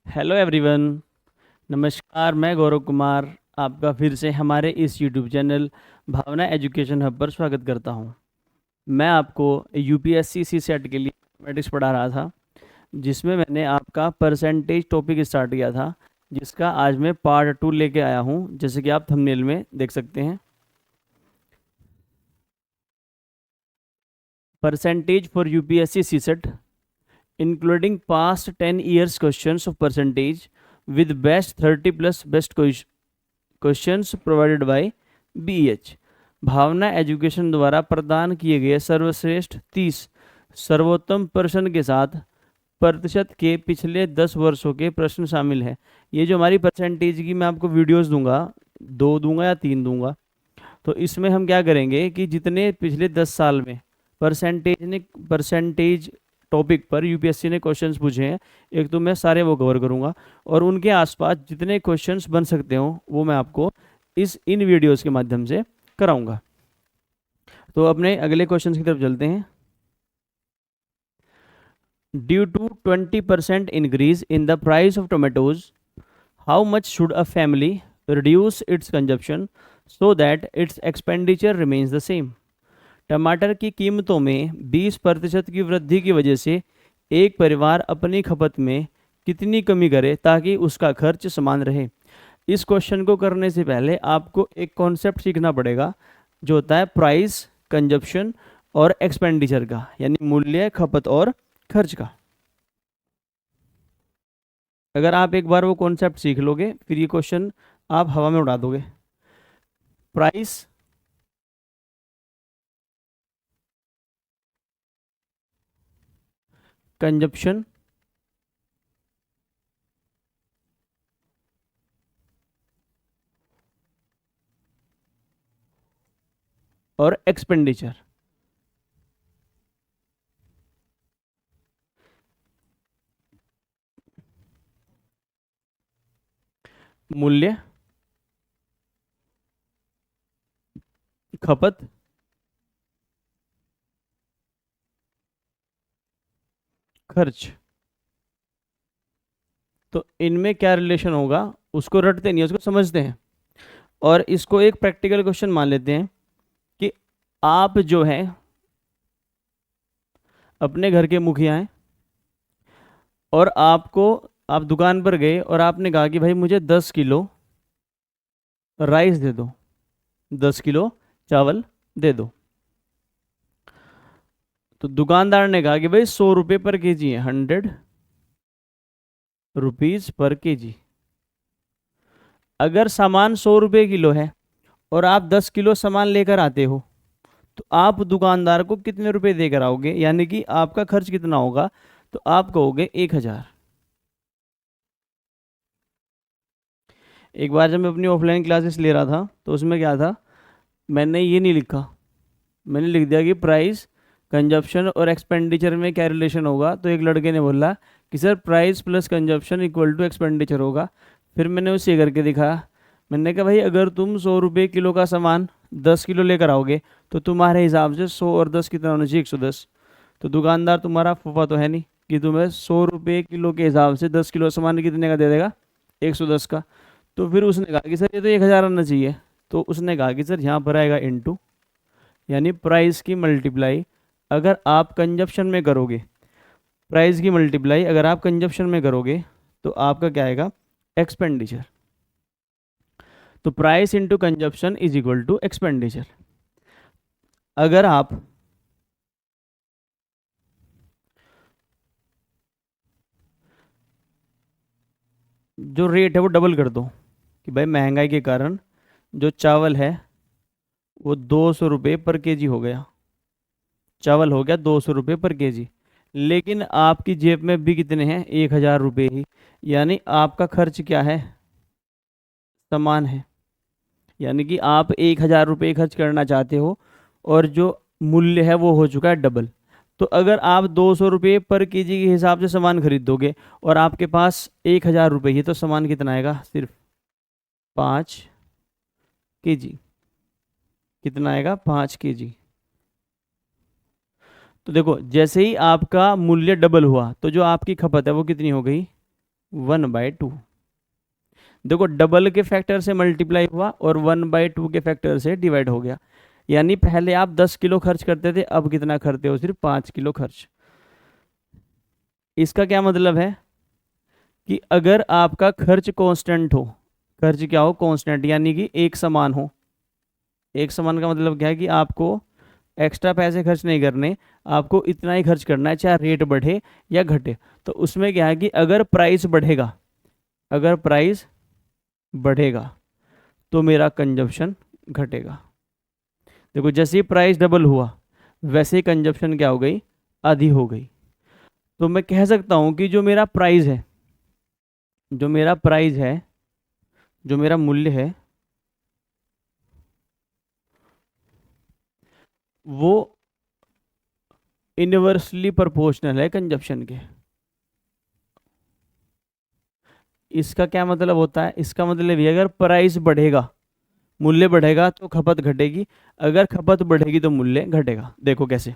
Hello everyone. नमस्कार, मैं गौरव कुमार आपका फिर से हमारे इस यूट्यूब चैनल भावना एजुकेशन हब पर स्वागत करता हूं। मैं आपको यूपीएससी सी सेट के लिए मैथमेटिक्स पढ़ा रहा था, जिसमें मैंने आपका परसेंटेज टॉपिक स्टार्ट किया था, जिसका आज मैं पार्ट 2 लेके आया हूं, जैसे कि आप थंबनेल में देख सकते हैं। Percentage for UPSC CSAT including past 10 years questions of percentage with best 30 plus best questions provided by BEH। Bhavna education द्वारा प्रदान किए गए सर्वश्रेष्ठ 30 सर्वोत्तम प्रश्न के साथ प्रतिशत के पिछले 10 वर्षों के प्रश्न शामिल हैं। ये जो हमारी परसेंटेज की मैं आपको वीडियोस दूंगा, 2 दूंगा या 3 दूंगा, तो इसमें हम क्या करेंगे कि जितने पिछले 10 साल में परसेंटेज टॉपिक पर यूपीएससी ने क्वेश्चंस पूछे हैं, एक तो मैं सारे वो कवर करूंगा, और उनके आसपास जितने क्वेश्चंस बन सकते हो वो मैं आपको इन वीडियोस के माध्यम से कराऊंगा। तो अपने अगले क्वेश्चंस की तरफ चलते हैं। Due to 20% increase in the price of tomatoes, how much should a family reduce its consumption so that its expenditure remains the same. टमाटर की कीमतों में 20% की वृद्धि की वजह से एक परिवार अपनी खपत में कितनी कमी करे ताकि उसका खर्च समान रहे। इस क्वेश्चन को करने से पहले आपको एक कॉन्सेप्ट सीखना पड़ेगा, जो होता है प्राइस, कंजप्शन और एक्सपेंडिचर का, यानी मूल्य, खपत और खर्च का। अगर आप एक बार वो कॉन्सेप्ट सीख लोगे, फिर ये क्वेश्चन आप हवा में उड़ा दोगे। प्राइस, कंजप्शन और एक्सपेंडिचर। मूल्य, खपत, खर्च। तो इनमें क्या रिलेशन होगा उसको रटते नहीं, उसको समझते हैं, और इसको एक प्रैक्टिकल क्वेश्चन मान लेते हैं कि आप जो है अपने घर के मुखिया हैं, और आप दुकान पर गए और आपने कहा कि भाई मुझे 10 किलो राइस दे दो, 10 किलो चावल दे दो। तो दुकानदार ने कहा कि भाई 100 रुपये पर केजी है, 100 रुपीज पर केजी। अगर सामान 100 रुपये किलो है और आप 10 किलो सामान लेकर आते हो, तो आप दुकानदार को कितने रुपए देकर आओगे, यानी कि आपका खर्च कितना होगा? तो आप कहोगे 1000। एक बार जब मैं अपनी ऑफलाइन क्लासेस ले रहा था, तो उसमें क्या था, मैंने ये नहीं लिखा, मैंने लिख दिया कि प्राइस, कंजप्शन और एक्सपेंडिचर में क्या रिलेशन होगा। तो एक लड़के ने बोला कि sir price plus consumption equal to expenditure होगा। फिर मैंने उसे करके दिखाया। मैंने कहा भाई अगर तुम 100 रुपये किलो का सामान 10 किलो लेकर आओगे, तो तुम्हारे हिसाब से 100 और 10 कितना होना चाहिए? 110। तो दुकानदार तुम्हारा फूफा तो है नहीं कि तुम्हें 100 रुपये किलो के हिसाब से 10 किलो सामान कितने का दे देगा? 110 का। तो फिर उसने कहा कि सर ये तो 1000 आना चाहिए। तो उसने कहा कि सर यहाँ पर आएगा इनटू, यानी प्राइस की मल्टीप्लाई अगर आप कंजप्शन में करोगे, प्राइस की मल्टीप्लाई अगर आप कंजप्शन में करोगे, तो आपका क्या आएगा? एक्सपेंडिचर। तो price into consumption is equal to expenditure. अगर आप जो रेट है वो डबल कर दो, कि भाई महंगाई के कारण जो चावल है वो 200 रुपये पर केजी हो गया, चावल हो गया 200 रुपये पर केजी, लेकिन आपकी जेब में भी कितने हैं? 1000 रुपये ही। यानी आपका खर्च क्या है? समान है। यानी कि आप 1000 रुपये खर्च करना चाहते हो, और जो मूल्य है वो हो चुका है डबल। तो अगर आप 200 रुपये पर केजी के हिसाब से सामान खरीदोगे और आपके पास 1000 रुपये ही, तो सामान कितना आएगा? सिर्फ 5 केजी। कितना आएगा? 5 केजी। तो देखो, जैसे ही आपका मूल्य डबल हुआ, तो जो आपकी खपत है वो कितनी हो गई? 1/2। देखो डबल के फैक्टर से मल्टीप्लाई हुआ और 1/2 के फैक्टर से डिवाइड हो गया। यानी पहले आप 10 किलो खर्च करते थे, अब कितना करते हो? सिर्फ 5 किलो खर्च। इसका क्या मतलब है कि अगर आपका खर्च कांस्टेंट हो, खर्च क्या हो? कांस्टेंट, यानी कि एक समान हो। एक समान का मतलब क्या है कि आपको एक्स्ट्रा पैसे खर्च नहीं करने, आपको इतना ही खर्च करना है चाहे रेट बढ़े या घटे। तो उसमें क्या है कि अगर प्राइस बढ़ेगा, अगर प्राइस बढ़ेगा तो मेरा कंजप्शन घटेगा। देखो जैसे ही प्राइस डबल हुआ वैसे ही कंजप्शन क्या हो गई? आधी हो गई। तो मैं कह सकता हूं कि जो मेरा प्राइस है, जो मेरा प्राइस है, जो मेरा मूल्य है, वो इनवर्सली प्रोपोर्शनल है कंजप्शन के। इसका क्या मतलब होता है? इसका मतलब ये, अगर प्राइस बढ़ेगा, मूल्य बढ़ेगा तो खपत घटेगी, अगर खपत बढ़ेगी तो मूल्य घटेगा। देखो कैसे।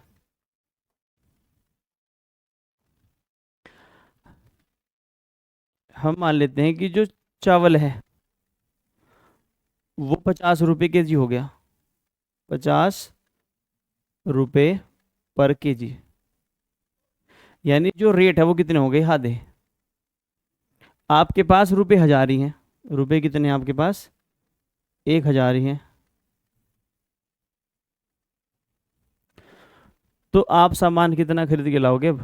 हम मान लेते हैं कि जो चावल है वो 50 रुपये kg हो गया, 50 रुपये पर kg। यानी जो रेट है वो कितने हो गए? आधे। आपके पास रुपये 1000 ही हैं। रुपये कितने हैं आपके पास? 1000 ही हैं। तो आप सामान कितना खरीद के लाओगे अब?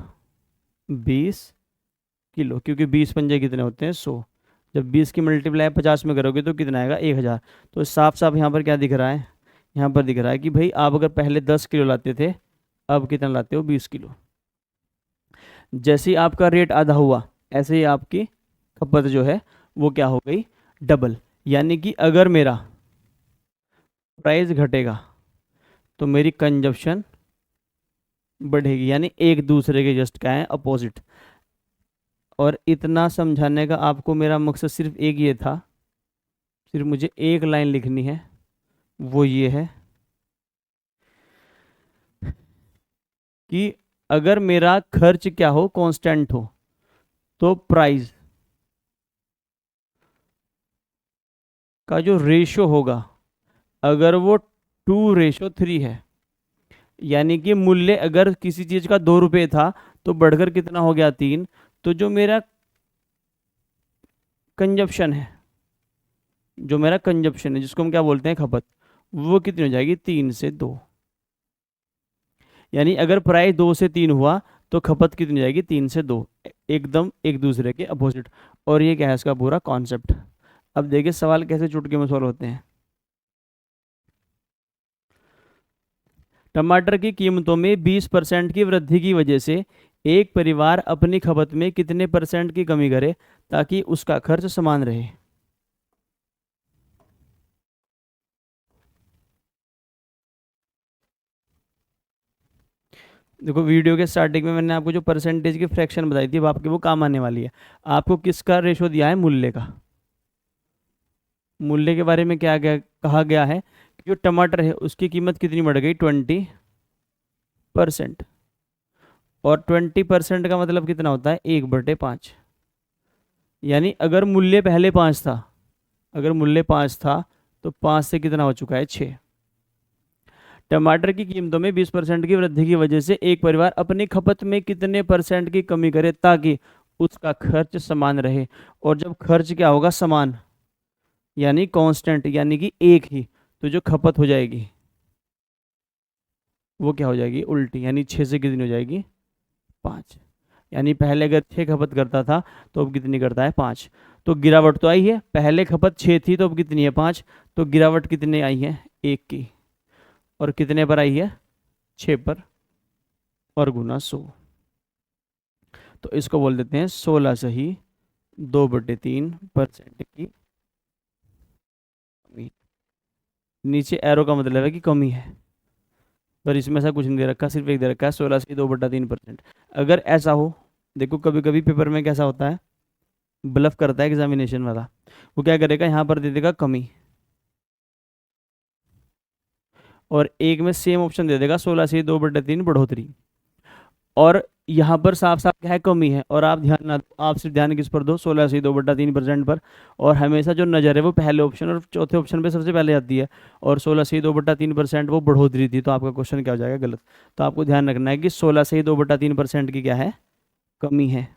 20 किलो, क्योंकि 20 पंजे कितने होते हैं? 100। जब 20 की मल्टीप्लाई 50 में करोगे तो कितना आएगा? 1000। तो साफ साफ यहाँ पर क्या दिख रहा है? यहाँ पर दिख रहा है कि भाई आप अगर पहले 10 किलो लाते थे, अब कितना लाते हो? 20 किलो। जैसे ही आपका रेट आधा हुआ, ऐसे ही आपकी खपत जो है वो क्या हो गई? डबल। यानी कि अगर मेरा प्राइस घटेगा तो मेरी कंजप्शन बढ़ेगी, यानी एक दूसरे के जस्ट क्या है? अपोजिट। और इतना समझाने का आपको मेरा मकसद सिर्फ एक ये था, सिर्फ मुझे एक लाइन लिखनी है, वो ये है कि अगर मेरा खर्च क्या हो? कांस्टेंट हो, तो प्राइस का जो रेशो होगा, अगर वो 2:3 है, यानी कि मूल्य अगर किसी चीज का 2 रुपये था तो बढ़कर कितना हो गया? 3। तो जो मेरा कंजप्शन है, जो मेरा कंजप्शन है जिसको हम क्या बोलते हैं? खपत, वो कितनी हो जाएगी? 3 से 2। यानी अगर प्राइस 2 से 3 हुआ तो खपत कितनी हो जाएगी? 3 से 2। एकदम एक दूसरे के अपोजिट। और ये क्या है? इसका पूरा कॉन्सेप्ट। अब देखिए सवाल कैसे चुटकी में सॉल्व होते हैं। टमाटर की कीमतों में 20% की वृद्धि की वजह से एक परिवार अपनी खपत में कितने % की कमी करे ताकि उसका खर्च समान रहे? देखो वीडियो के स्टार्टिंग में मैंने आपको जो परसेंटेज की फ्रैक्शन बताई थी वो आपके वो काम आने वाली है। आपको किसका रेशो दिया है? मूल्य का। मूल्य के बारे में क्या कहा गया है कि जो टमाटर है उसकी कीमत कितनी बढ़ गई? 20%। और 20% का मतलब कितना होता है? 1/5। यानी अगर मूल्य पहले 5 था, अगर मूल्य 5 था तो 5 से कितना हो चुका है? 6। टमाटर की कीमतों में 20% की वृद्धि की वजह से एक परिवार अपनी खपत में कितने % की कमी करे ताकि उसका खर्च समान रहे? और जब खर्च क्या होगा? समान, यानी कांस्टेंट, यानी कि एक ही, तो जो खपत हो जाएगी वो क्या हो जाएगी? उल्टी। यानी 6 से कितनी हो जाएगी? 5। यानी पहले अगर 6 खपत करता था तो अब कितनी करता है? 5। तो गिरावट तो आई है, पहले खपत 6 थी तो अब कितनी है? 5। तो गिरावट कितनी आई है? 1 की। और कितने पर आई है? 6 पर। और गुना 100। तो इसको बोल देते हैं 16 सही 2/3% की कमी। नीचे एरो का मतलब है कि कमी है, पर इसमें ऐसा कुछ नहीं दे रखा, सिर्फ एक दे रखा है 16 सही 2/3%। अगर ऐसा हो, देखो कभी कभी पेपर में कैसा होता है, ब्लफ करता है एग्जामिनेशन वाला। वो क्या करेगा? यहाँ पर दे देगा कमी, और एक में सेम ऑप्शन दे देगा 16 से 2/3 बढ़ोतरी। और यहाँ पर साफ साफ क्या है, कमी है। और आप ध्यान ना, आप सिर्फ ध्यान किस पर दो, 16/2/3% पर। और हमेशा जो नज़र है वो पहले ऑप्शन और चौथे ऑप्शन पे सबसे पहले आती है। और 16/2/3% वो बढ़ोतरी थी, तो आपका क्वेश्चन क्या हो जाएगा, गलत। तो आपको ध्यान रखना है कि 16/2/3% की क्या है, कमी है।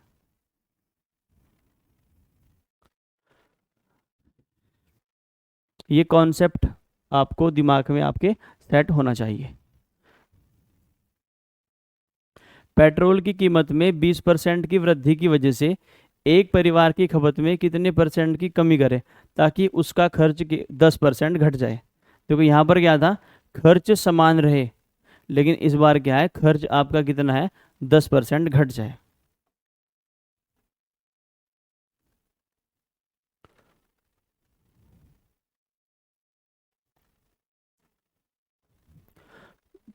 ये कॉन्सेप्ट आपको दिमाग में आपके सेट होना चाहिए। पेट्रोल की कीमत में 20% की वृद्धि की वजह से एक परिवार की खपत में कितने परसेंट की कमी करे ताकि उसका खर्च 10% घट जाए। देखो यहाँ पर क्या था, खर्च समान रहे, लेकिन इस बार क्या है, खर्च आपका कितना है, 10% घट जाए।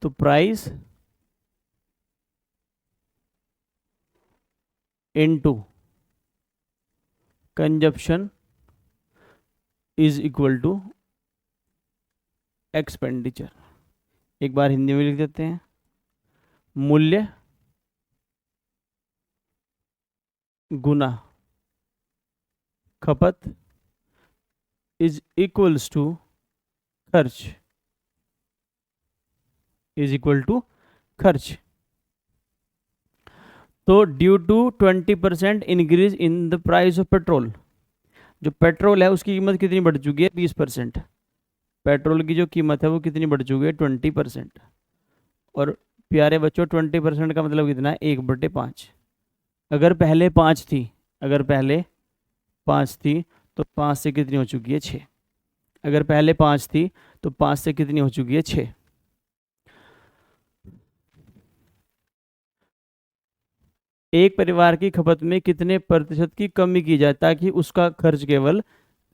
तो price into consumption is equal to expenditure. एक बार हिंदी में लिख देते हैं, मूल्य गुना खपत इज इक्वल्स टू खर्च, इज इक्वल टू खर्च। तो due to 20% increase in the price of petrol, जो पेट्रोल है उसकी कीमत कितनी बढ़ चुकी है, 20%। पेट्रोल की जो कीमत है वो कितनी बढ़ चुकी है, 20%। और प्यारे बच्चों 20% का मतलब कितना है, 1/5। अगर पहले 5 थी, अगर पहले 5 थी तो 5 से कितनी हो चुकी है, 6। अगर पहले 5 थी तो 5 से कितनी हो चुकी है, 6। एक परिवार की खपत में कितने प्रतिशत की कमी की जाए ताकि उसका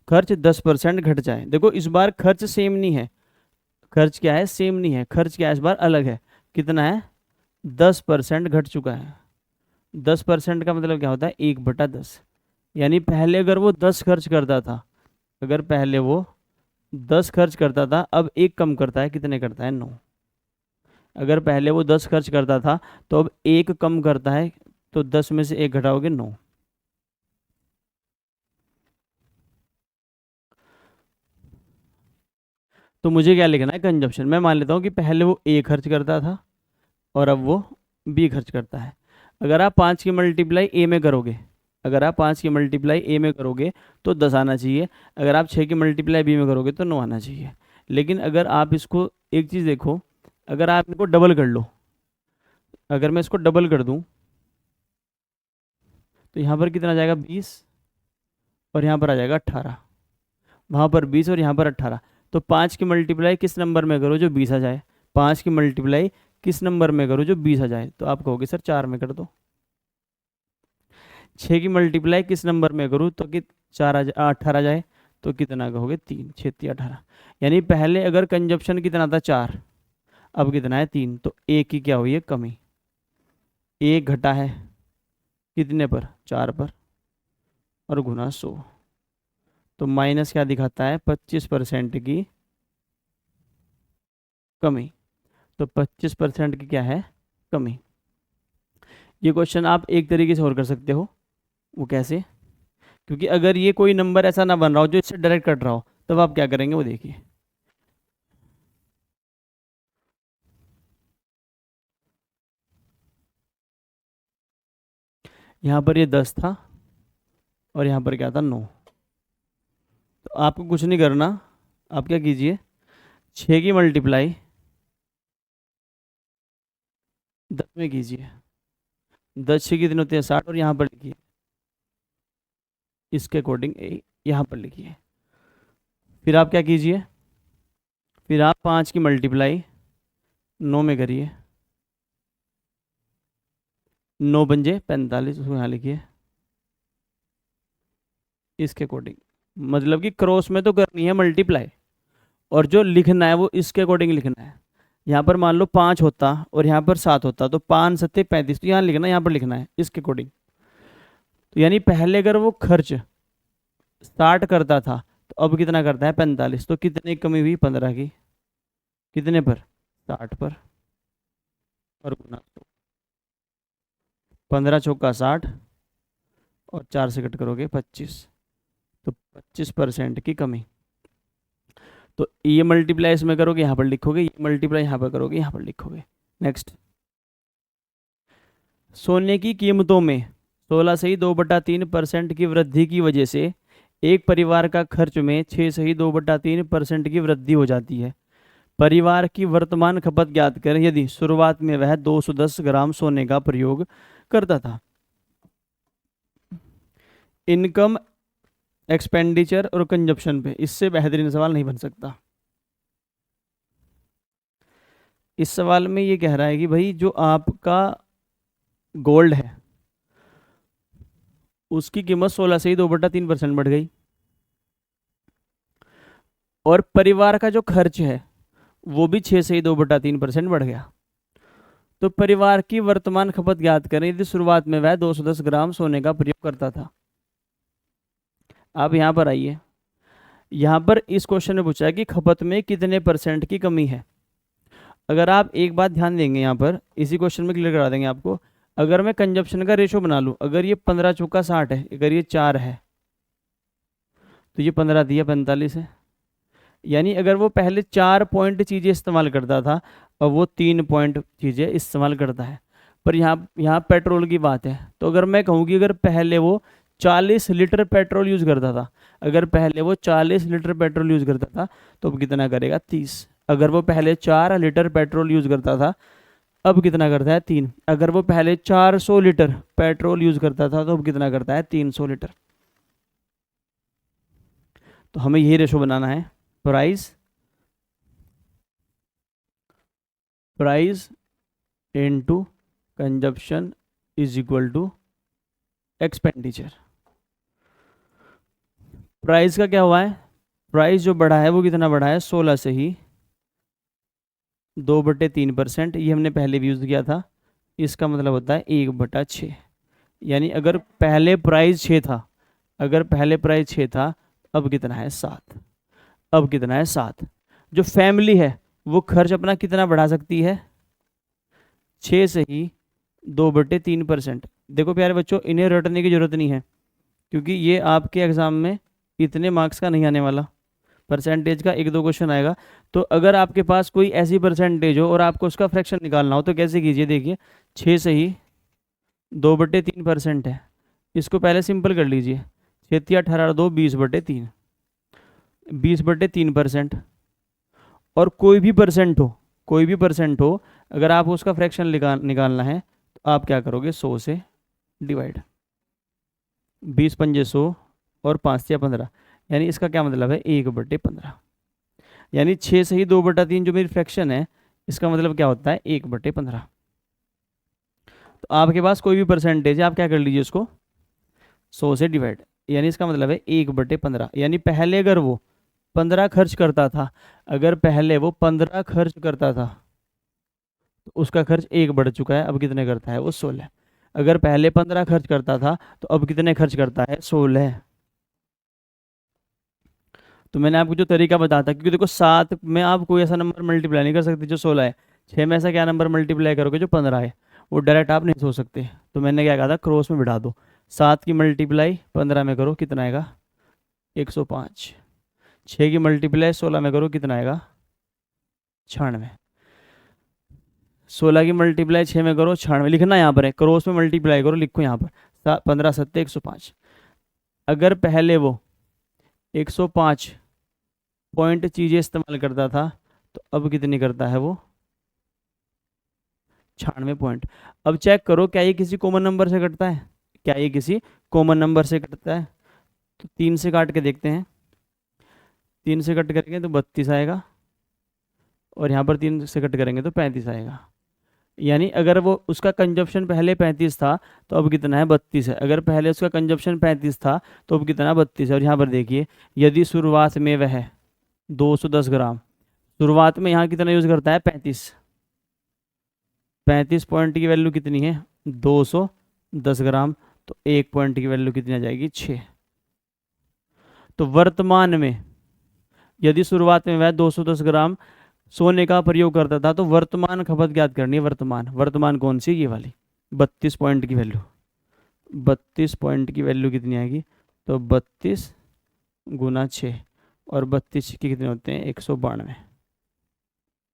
खर्च 10% घट जाए। देखो इस बार खर्च सेम नहीं है, खर्च क्या है, सेम नहीं है, खर्च क्या है इस बार अलग है। कितना है, 10% घट चुका है। 10% का मतलब क्या होता है, 1/10। यानी पहले अगर वो 10 खर्च करता था, अगर पहले वो 10 खर्च करता था, अब एक कम करता है, कितने करता है, 9। अगर पहले वो 10 खर्च करता था तो अब एक कम करता है, तो 10 में से एक घटाओगे, 9। तो मुझे क्या लिखना है, कंजप्शन। मैं मान लेता हूँ कि पहले वो ए खर्च करता था और अब वो बी खर्च करता है। अगर आप 5 की मल्टीप्लाई ए में करोगे, अगर आप 5 की मल्टीप्लाई ए में करोगे तो 10 आना चाहिए। अगर आप 6 की मल्टीप्लाई बी में करोगे तो 9 आना चाहिए। लेकिन अगर आप इसको, एक चीज़ देखो, अगर आप इनको डबल कर लो, अगर मैं इसको डबल कर दूं तो यहाँ पर कितना आ जाएगा, 20। और यहाँ पर आ जाएगा 18। वहाँ पर 20 और यहाँ पर 18। तो 5 की मल्टीप्लाई किस नंबर में करो जो 20 आ जाए, 5 की मल्टीप्लाई किस नंबर में करो जो 20 आ जाए, तो आप कहोगे सर 4 में कर दो। 6 की मल्टीप्लाई किस नंबर में करूँ तो कि 18 आ जाए, तो कितना कहोगे, 3। 6×3 = 18। यानी पहले अगर कंजप्शन कितना था, 4, अब कितना है, 3। तो एक की क्या हुई है, कमी। एक घटा है कितने पर, 4 पर, और गुना 100। तो माइनस क्या दिखाता है, 25% की कमी। तो 25% की क्या है, कमी। ये क्वेश्चन आप एक तरीके से और कर सकते हो। वो कैसे, क्योंकि अगर ये कोई नंबर ऐसा ना बन रहा हो जो इससे डायरेक्ट कट रहा हो, तब आप क्या करेंगे वो देखिए। यहाँ पर ये 10 था और यहाँ पर क्या था, 9। तो आपको कुछ नहीं करना, आप क्या कीजिए, 6 की मल्टीप्लाई 10 में कीजिए। 10 6 कितने होते हैं, 60। और यहाँ पर लिखिए, इसके अकॉर्डिंग यहाँ पर लिखिए। फिर आप क्या कीजिए, फिर आप 5 की मल्टीप्लाई 9 में करिए। 9 पंजे 45, उसको यहाँ लिखिए इसके अकॉर्डिंग। मतलब कि क्रॉस में तो करनी है मल्टीप्लाई, और जो लिखना है वो इसके अकॉर्डिंग लिखना है। यहाँ पर मान लो 5 होता और यहाँ पर 7 होता, तो 5 7 35, तो यहाँ लिखना, यहाँ पर लिखना है इसके अकॉर्डिंग। तो यानी पहले अगर वो खर्च 60 करता था तो अब कितना करता है, 45। तो कितने की कमी हुई, 15 की। कितने पर, 60 पर, और गुना 100। 15 चौका 60 और 4 से कट करोगे 25, तो 25% की कमी। तो ये मल्टीप्लाई इसमें करोगे, यहाँ पर लिखोगे, ये मल्टीप्लाई यहाँ पर करोगे, यहाँ पर लिखोगे। नेक्स्ट, सोने की कीमतों में 16 से ही 2/3% की वृद्धि की वजह से एक परिवार का खर्च में 6 से ही 2/3% की वृद्धि हो जाती है। परिवार की वर्तमान खपत ज्ञात करें यदि शुरुआत में वह 210 ग्राम सोने का प्रयोग करता था। इनकम, एक्सपेंडिचर और कंजप्शन पे इससे बेहतरीन सवाल नहीं बन सकता। इस सवाल में ये कह रहा है कि भाई जो आपका गोल्ड है उसकी कीमत 16 से ही 2/3% बढ़ गई, और परिवार का जो खर्च है वो भी 6 से ही 2/3% बढ़ गया। तो परिवार की वर्तमान खपत ज्ञात करें यदि शुरुआत में वह 210 ग्राम सोने का प्रयोग करता था। आप यहाँ पर आइए, यहाँ पर इस क्वेश्चन में पूछा है कि खपत में कितने परसेंट की कमी है। अगर आप एक बात ध्यान देंगे, यहाँ पर इसी क्वेश्चन में क्लियर करा देंगे आपको। अगर मैं कंजप्शन का रेशो बना लूँ, अगर ये 15 चौका 60 है, अगर ये 4 है तो ये 15 दिया 45 है। यानी अगर वो पहले 4 पॉइंट चीज़ें इस्तेमाल करता था और वो 3 पॉइंट चीज़ें इस्तेमाल करता है। पर यहाँ पेट्रोल की बात है, तो अगर मैं कहूँ कि अगर पहले वो 40 लीटर पेट्रोल यूज़ करता था, अगर पहले वो 40 लीटर पेट्रोल यूज़ करता था तो अब कितना करेगा 30। अगर वो पहले 4 लीटर पेट्रोल यूज़ करता था अब कितना करता है 3। अगर वो पहले 400 लीटर पेट्रोल यूज़ करता था तो अब कितना करता है 300 लीटर। तो हमें यही रेशो बनाना है, price into consumption is equal to expenditure. Price का क्या हुआ है, प्राइस जो बढ़ा है वो कितना बढ़ा है 16 से ही 2/3%। ये हमने पहले भी यूज़ किया था, इसका मतलब होता है 1/6। यानी अगर पहले प्राइस 6 था, अगर पहले प्राइस 6 था अब कितना है 7। अब कितना है 7। जो फैमिली है वो खर्च अपना कितना बढ़ा सकती है 6 से ही 2/3%। देखो प्यारे बच्चों, इन्हें रटने की ज़रूरत नहीं है क्योंकि ये आपके एग्ज़ाम में इतने मार्क्स का नहीं आने वाला, परसेंटेज का 1-2 क्वेश्चन आएगा। तो अगर आपके पास कोई ऐसी परसेंटेज हो और आपको उसका फ्रैक्शन निकालना हो तो कैसे कीजिए, देखिए 6 से ही 2/3% है, इसको पहले सिंपल कर लीजिए, 6 18 2 20/3, 20/3%। और कोई भी परसेंट हो अगर आप उसका फ्रैक्शन निकालना है तो आप क्या करोगे 100 से डिवाइड, 20 पंजे 100 और 5 या 15, यानी इसका क्या मतलब है 1/15। यानी 6 से ही 2/3 जो मेरी फ्रैक्शन है इसका मतलब क्या होता है 1/15। तो आपके पास कोई भी परसेंटेज है, आप क्या कर लीजिए उसको 100 से डिवाइड, यानी इसका मतलब है 1/15। यानी पहले अगर वो 15 खर्च करता था, अगर पहले वो 15 खर्च करता था तो उसका खर्च 1 बढ़ चुका है, अब कितने करता है वो 16। अगर पहले 15 खर्च करता था तो अब कितने खर्च करता है 16। तो मैंने आपको जो तरीका बताया था, क्योंकि देखो 7 में आप कोई ऐसा नंबर मल्टीप्लाई नहीं कर सकते जो 16 है, 6 में ऐसा क्या नंबर मल्टीप्लाई करोगे जो 15 है, वो डायरेक्ट आप नहीं सोच सकते। तो मैंने क्या कहा था क्रॉस में बिठा दो, 7 की मल्टीप्लाई 15 में करो कितना आएगा 105, 6 की मल्टीप्लाई 16 में करो कितना आएगा 96, 16 की मल्टीप्लाई 6 में करो 96, लिखना यहाँ पर है, क्रॉस में मल्टीप्लाई करो, लिखो यहाँ पर 15 7 105। अगर पहले वो 105 पॉइंट चीज़ें इस्तेमाल करता था तो अब कितनी करता है वो 96 पॉइंट। अब चेक करो क्या ये किसी कॉमन नंबर से कटता है, क्या ये किसी कॉमन नंबर से कटता है। तो 3 से काट के देखते हैं, 3 से कट करेंगे तो 32 आएगा, और यहाँ पर 3 से कट करेंगे तो 35 आएगा। यानी अगर वो उसका कंजप्शन पहले 35 था तो अब कितना है 32 है। अगर पहले उसका कंजप्शन 35 था तो अब कितना 32 है। और यहाँ पर देखिए यदि शुरुआत में वह 210 ग्राम, शुरुआत में यहाँ कितना यूज़ करता है 35 पॉइंट की वैल्यू कितनी है 210 ग्राम, तो 1 पॉइंट की वैल्यू कितनी आ जाएगी 6। तो वर्तमान में यदि शुरुआत में वह 210 ग्राम सोने का प्रयोग करता था तो वर्तमान खपत ज्ञात करनी है। वर्तमान कौन सी, ये वाली। 32 पॉइंट की वैल्यू, 32 पॉइंट की वैल्यू कितनी आएगी, तो 32 गुना 6, और 32 के कितने होते हैं, 192।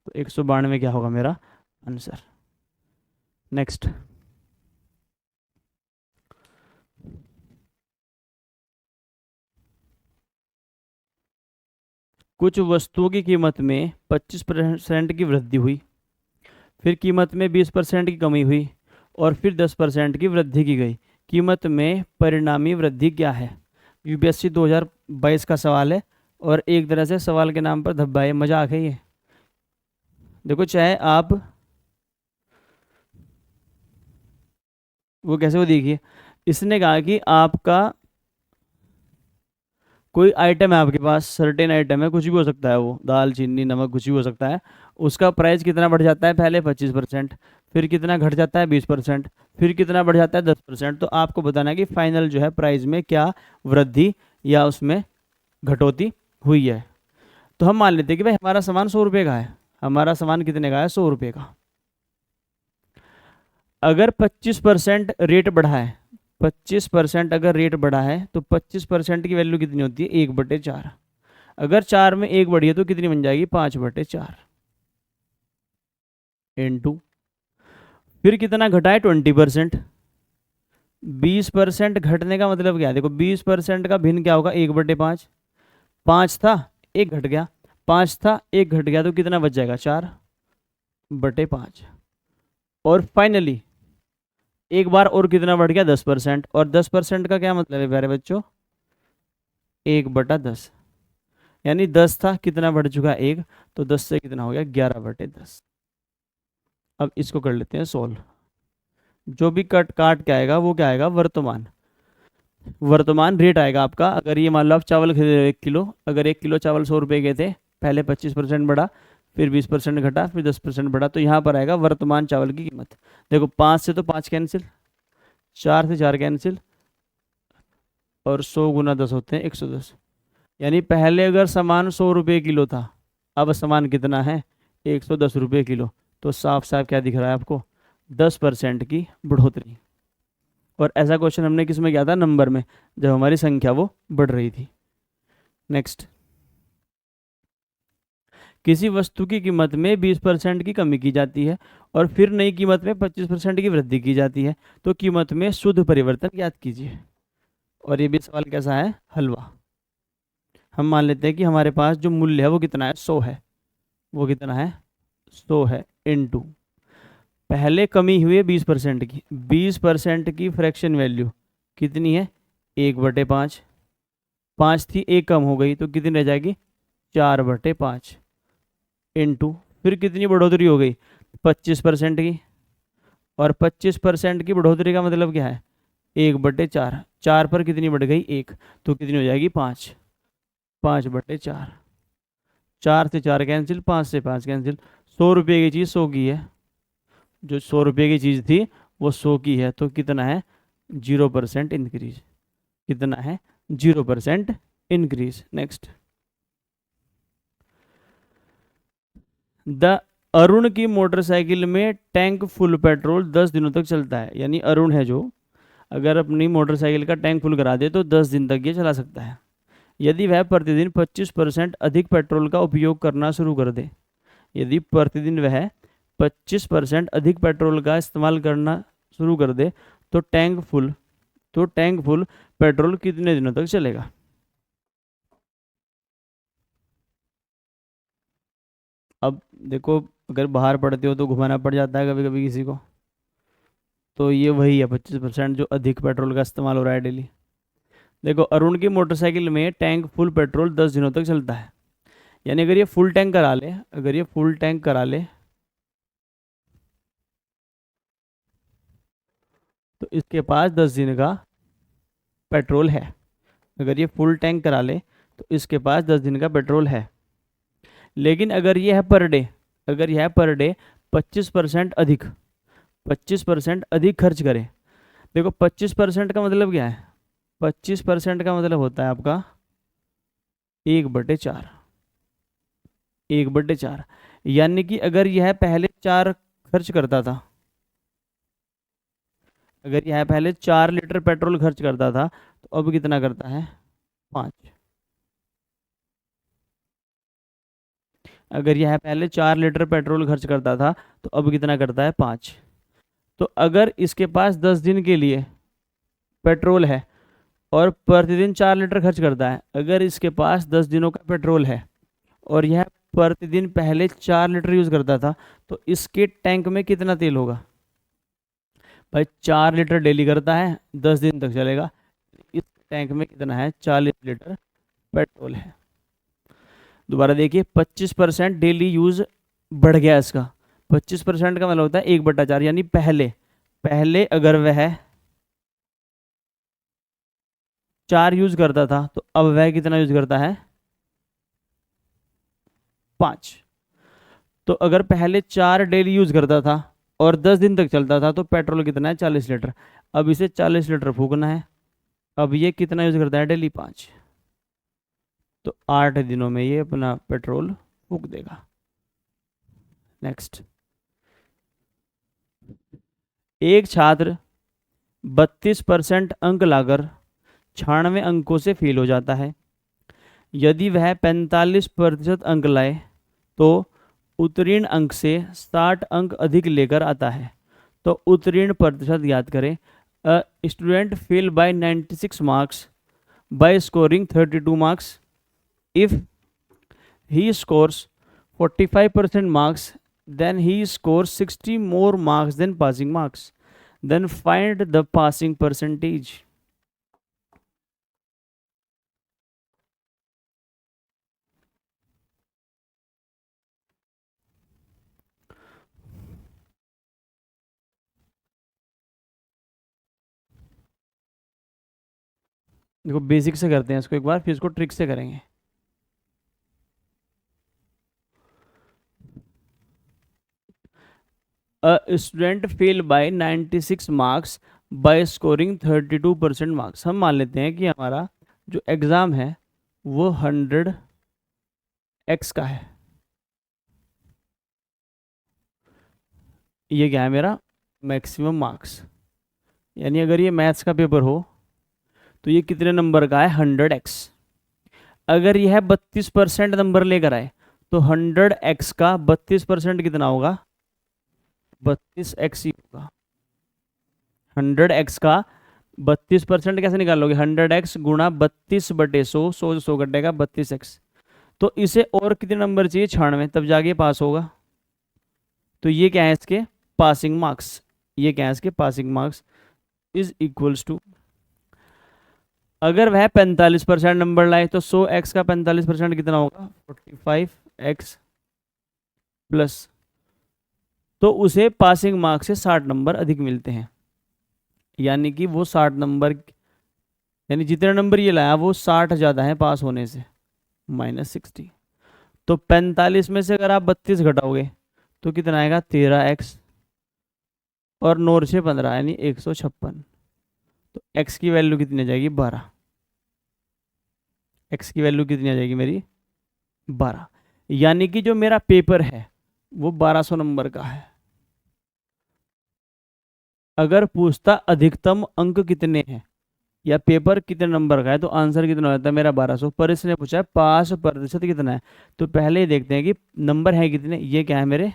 तो 192 क्या होगा मेरा आंसर। नेक्स्ट, कुछ वस्तुओं की कीमत में 25% की वृद्धि हुई, फिर कीमत में 20% की कमी हुई, और फिर 10% की वृद्धि की गई। कीमत में परिणामी वृद्धि क्या है। यूपीएससी 2022 का सवाल है, और एक तरह से सवाल के नाम पर धब्बा है, मजाक है ये। देखो, चाहे आप वो कैसे, वो देखिए, इसने कहा कि आपका कोई आइटम है, आपके पास सर्टेन आइटम है, कुछ भी हो सकता है, वो दाल चीनी नमक कुछ भी हो सकता है, उसका प्राइस कितना बढ़ जाता है, पहले 25%, फिर कितना घट जाता है 20%, फिर कितना बढ़ जाता है 10%। तो आपको बताना है कि फाइनल जो है प्राइस में क्या वृद्धि या उसमें घटोती हुई है। तो हम मान लेते हैं कि भाई हमारा सामान 100 रुपये का है, हमारा सामान कितने का है, 100 रुपये का। अगर 25% रेट बढ़ा है, 25% अगर रेट बढ़ा है, तो 25% की वैल्यू कितनी होती है, 1/4। अगर 4 में 1 बढ़ी है तो कितनी बन जाएगी, 5/4 इंटू, फिर कितना घटा है, 20%। 20% घटने का मतलब क्या है, देखो 20% का भिन्न क्या होगा, 1/5। 5 था, 1 घट गया, 5 था, 1 घट गया, तो कितना बच जाएगा, 4/5। और फाइनली एक बार और कितना बढ़ गया, 10%। और 10% का क्या मतलब है प्यारे बच्चों, 1/10। यानी 10 था, कितना बढ़ चुका, 1, तो 10 से कितना हो गया, 11/10। अब इसको कर लेते हैं सोल्व। जो भी कट काट के आएगा वो क्या आएगा, वर्तमान, वर्तमान रेट आएगा आपका। अगर ये मान लो आप चावल खरीद रहे हो 1 किलो, अगर 1 किलो चावल 100 रुपये के थे, पहले 25% बढ़ा, फिर 20% घटा, फिर 10% बढ़ा, तो यहाँ पर आएगा वर्तमान चावल की कीमत। देखो 5 से तो 5 कैंसिल, 4 से 4 कैंसिल, और 100 गुना 10 होते हैं 110। यानी पहले अगर सामान 100 रुपये किलो था, अब सामान कितना है, 110 रुपये किलो। तो साफ साफ क्या दिख रहा है आपको, 10% की बढ़ोतरी। और ऐसा क्वेश्चन हमने किस में किया था, नंबर में, जब हमारी संख्या वो बढ़ रही थी। नेक्स्ट, किसी वस्तु की कीमत में 20% की कमी की जाती है, और फिर नई कीमत में 25% की वृद्धि की जाती है, तो कीमत में शुद्ध परिवर्तन ज्ञात कीजिए। और ये भी सवाल कैसा है, हलवा। हम मान लेते हैं कि हमारे पास जो मूल्य है वो कितना है, 100 है। वो कितना है, 100 है, इनटू, पहले कमी हुई है 20% की, 20% की फ्रैक्शन वैल्यू कितनी है, 1/5। 5 थी, 1 कम हो गई, तो कितनी रह जाएगी, 4/5 इनटू, फिर कितनी बढ़ोतरी हो गई, 25% की। और 25% की बढ़ोतरी का मतलब क्या है, 1/4। 4 पर कितनी बढ़ गई, 1, तो कितनी हो जाएगी, 5। 5/4, 4 से 4 कैंसिल, 5 से 5 कैंसिल। 100 रुपये की चीज़ 100 की है, जो 100 रुपये की चीज़ थी वो 100 की है, तो कितना है, 0% इंक्रीज। कितना है, 0% इंक्रीज। नेक्स्ट, द अरुण की मोटरसाइकिल में टैंक फुल पेट्रोल 10 दिनों तक चलता है। यानी अरुण है जो, अगर अपनी मोटरसाइकिल का टैंक फुल करा दे तो 10 दिन तक ये चला सकता है। यदि वह प्रतिदिन 25% अधिक पेट्रोल का उपयोग करना शुरू कर दे, यदि प्रतिदिन वह 25% अधिक पेट्रोल का इस्तेमाल करना शुरू कर दे, तो टैंक फुल पेट्रोल कितने दिनों तक चलेगा। अब देखो, अगर बाहर पढ़ते हो तो घुमाना पड़ जाता है कभी कभी किसी को, तो ये वही है 25% जो अधिक पेट्रोल का इस्तेमाल हो रहा है डेली। देखो, अरुण की मोटरसाइकिल में टैंक फुल पेट्रोल 10 दिनों तक चलता है। यानी अगर ये फुल टैंक करा ले, अगर ये फुल टैंक करा ले, तो इसके पास 10 दिन का पेट्रोल है। अगर ये फुल टैंक करा ले तो इसके पास 10 दिन का पेट्रोल है। लेकिन अगर ये है पर डे, अगर यह है पर डे 25% अधिक, 25% अधिक खर्च करे। देखो 25% का मतलब क्या है, 25% का मतलब होता है आपका 1/4, 1/4। यानी कि अगर यह पहले 4 खर्च करता था, अगर यह पहले 4 लीटर पेट्रोल खर्च करता था तो अब कितना करता है? 5। अगर यह पहले 4 लीटर पेट्रोल खर्च करता था तो अब कितना करता है? 5। तो अगर इसके पास 10 दिन के लिए पेट्रोल है और प्रतिदिन 4 लीटर खर्च करता है, अगर इसके पास 10 दिनों का पेट्रोल है और यह प्रतिदिन पहले 4 लीटर यूज़ करता था, तो इसके टैंक में कितना तेल होगा? भाई 4 लीटर डेली करता है, 10 दिन तक चलेगा, इस टैंक में कितना है? 40 लीटर पेट्रोल है। दोबारा देखिए, 25% डेली यूज बढ़ गया इसका। 25% का मतलब होता है 1/4, यानी पहले पहले अगर वह 4 यूज करता था तो अब वह कितना यूज करता है? 5। तो अगर पहले 4 डेली यूज करता था और 10 दिन तक चलता था तो पेट्रोल कितना है? 40 लीटर। अब इसे 40 लीटर फूकना है। अब ये कितना यूज करता है डेली? 5। तो 8 दिनों में ये अपना पेट्रोल फूक देगा। नेक्स्ट, एक छात्र 32% अंक लाकर 96 अंकों से फेल हो जाता है। यदि वह 45% अंक लाए तो उत्तीर्ण अंक से 60 अंक अधिक लेकर आता है। तो उत्तीर्ण प्रतिशत ज्ञात करें। A student fail by 96 marks by scoring 32 marks. If he scores 45% marks, then he scores 60 more marks than passing marks. Then find the passing percentage. देखो, बेसिक से करते हैं इसको एक बार, फिर इसको ट्रिक से करेंगे। A student fail by 96 marks by scoring 32% marks. हम मान लेते हैं कि हमारा जो एग्ज़ाम है वो 100x का है। ये क्या है? मेरा मैक्सिमम मार्क्स। यानी अगर ये मैथ्स का पेपर हो तो ये कितने नंबर का है? 100x। अगर यह 32% नंबर लेकर आए तो 100x का 32% कितना होगा? 32x ही होगा। 100x का 32% कैसे निकालोगे? 100x गुणा 32/100, 100 कटेगा 32x। तो इसे और कितने नंबर चाहिए? 96, तब जाके पास होगा। तो ये क्या है? इसके पासिंग मार्क्स। ये क्या है? इसके passing marks is equals to, अगर वह 45% नंबर लाए तो 100x का 45% कितना होगा? 45x प्लस, तो उसे पासिंग मार्क्स से 60 नंबर अधिक मिलते हैं। यानी कि वो 60 नंबर, यानी जितने नंबर ये लाया वो 60 ज़्यादा है पास होने से, -60। तो 45 में से अगर आप 32 घटाओगे तो कितना आएगा? 13x, और 9 से 15 यानी 156। तो x की वैल्यू कितनी आ जाएगी? 12। x की वैल्यू कितनी आ जाएगी मेरी? 12। यानी कि जो मेरा पेपर है वो 1200 नंबर का है। अगर पूछता अधिकतम अंक कितने हैं या पेपर कितने नंबर का है तो आंसर कितना होता है मेरा? 1200। पर इसने पूछा है पास प्रतिशत कितना है, तो पहले ही देखते हैं कि नंबर है कितने। ये क्या है मेरे?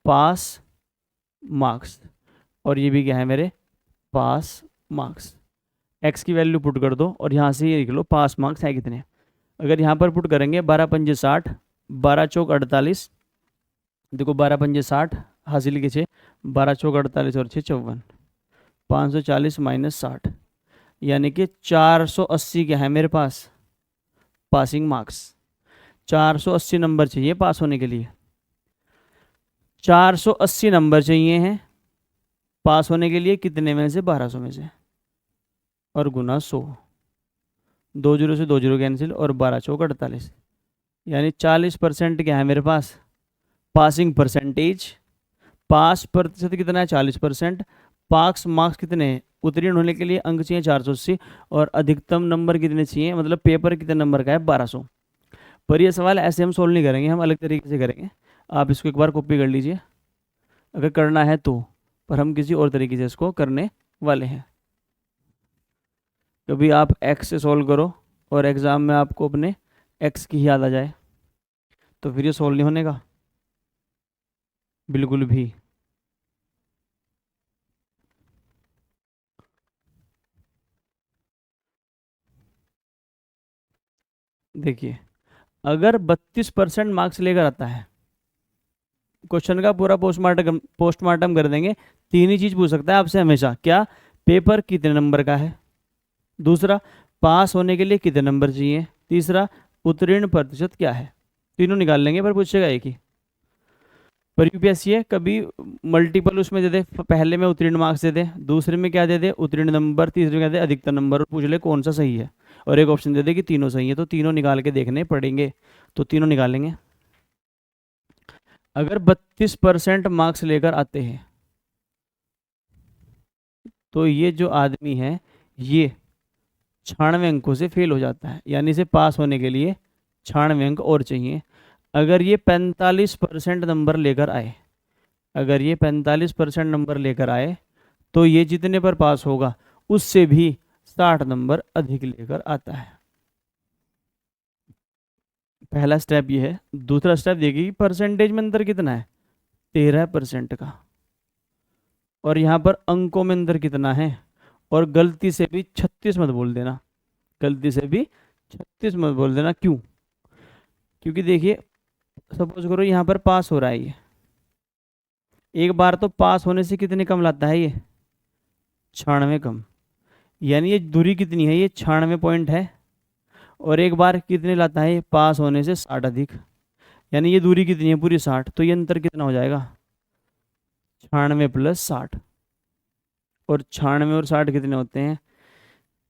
Pass marks. और ये भी क्या है मेरे? Pass marks. एक्स की वैल्यू पुट कर दो और यहाँ से ये लिख लो पास मार्क्स है कितने। अगर यहाँ पर पुट करेंगे 12 पंजे 60, 12 चौक 48, देखो 12 पंजे 60 हासिल के 6, 12 चौक 48 और 6 54, 540 माइनस 60, यानी कि 480 क्या है मेरे पास? Passing marks. 480 नंबर चाहिए पास होने के लिए। 480 नंबर चाहिए हैं पास होने के लिए, कितने में से? 1200 में से, और गुना 100, 2 जीरो से 2 जीरो कैंसिल, और 12 चौक 48, यानी 40% क्या है मेरे पास? Passing percentage. पास प्रतिशत कितना है? 40%। पास मार्क्स कितने हैं? उत्तीर्ण होने के लिए अंक चाहिए 480, और अधिकतम नंबर कितने चाहिए, मतलब पेपर कितने नंबर का है? 1200। पर ये सवाल ऐसे हम सोल्व नहीं करेंगे, हम अलग तरीके से करेंगे। आप इसको एक बार कॉपी कर लीजिए अगर करना है तो, पर हम किसी और तरीके से इसको करने वाले हैं। कभी आप x से सॉल्व करो और एग्ज़ाम में आपको अपने x की याद आ जाए तो फिर ये सॉल्व नहीं होने का बिल्कुल भी। देखिए, अगर 32% मार्क्स लेकर आता है, क्वेश्चन का पूरा पोस्टमार्टम कर देंगे। तीन ही चीज पूछ सकता है आपसे हमेशा, क्या? पेपर कितने नंबर का है, दूसरा पास होने के लिए कितने नंबर चाहिए, तीसरा उत्तीर्ण प्रतिशत क्या है। तीनों निकाल लेंगे पर पूछेगा एक ही। पर यूपीएससी है, कभी मल्टीपल उसमें दे दे, पहले में उत्तीर्ण मार्क्स दे दे, दूसरे में क्या दे दे, उत्तीर्ण नंबर, तीसरे में क्या दे, अधिकतम नंबर, और पूछ ले कौन सा सही है, और एक ऑप्शन दे दे कि तीनों सही है। तो तीनों निकाल के देखने पड़ेंगे, तो तीनों निकालेंगे। अगर 32% मार्क्स लेकर आते हैं तो ये जो आदमी है ये 96 अंकों से फेल हो जाता है, यानी इसे पास होने के लिए 96 अंक और चाहिए। अगर ये 45% नंबर लेकर आए, अगर ये 45% नंबर लेकर आए तो ये जितने पर पास होगा उससे भी 60 नंबर अधिक लेकर आता है। पहला स्टेप ये है। दूसरा स्टेप देखिए परसेंटेज में अंतर कितना है, 13% का, और यहाँ पर अंकों में अंतर कितना है। और गलती से भी 36 मत बोल देना, गलती से भी 36 मत बोल देना। क्यों? क्योंकि देखिए सपोज करो यहाँ पर पास हो रहा है ये, एक बार तो पास होने से कितने कम लाता है ये, 96 कम, यानी ये दूरी कितनी है, ये 96 पॉइंट है। और एक बार कितने लाता है ये, पास होने से 60 अधिक, यानी ये दूरी कितनी है, पूरी 60। तो ये अंतर कितना हो जाएगा, 96 प्लस 60, और 96 और 60 कितने होते हैं,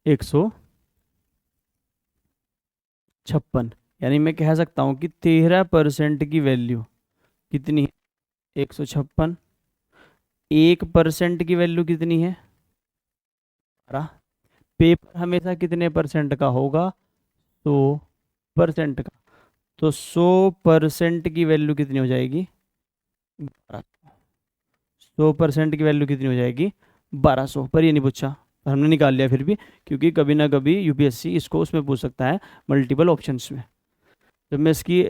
156। यानी मैं कह सकता हूँ कि 13% की वैल्यू कितनी है, 156। 1% की वैल्यू कितनी है, 12। पेपर हमेशा कितने परसेंट का होगा, 100% का। तो 100% की वैल्यू कितनी हो जाएगी, 12। 100% की वैल्यू कितनी हो जाएगी, 1200। पर ये नहीं पूछा, पर हमने निकाल लिया फिर भी, क्योंकि कभी ना कभी यूपीएससी इसको उसमें पूछ सकता है, मल्टीपल ऑप्शंस में। जब मैं इसकी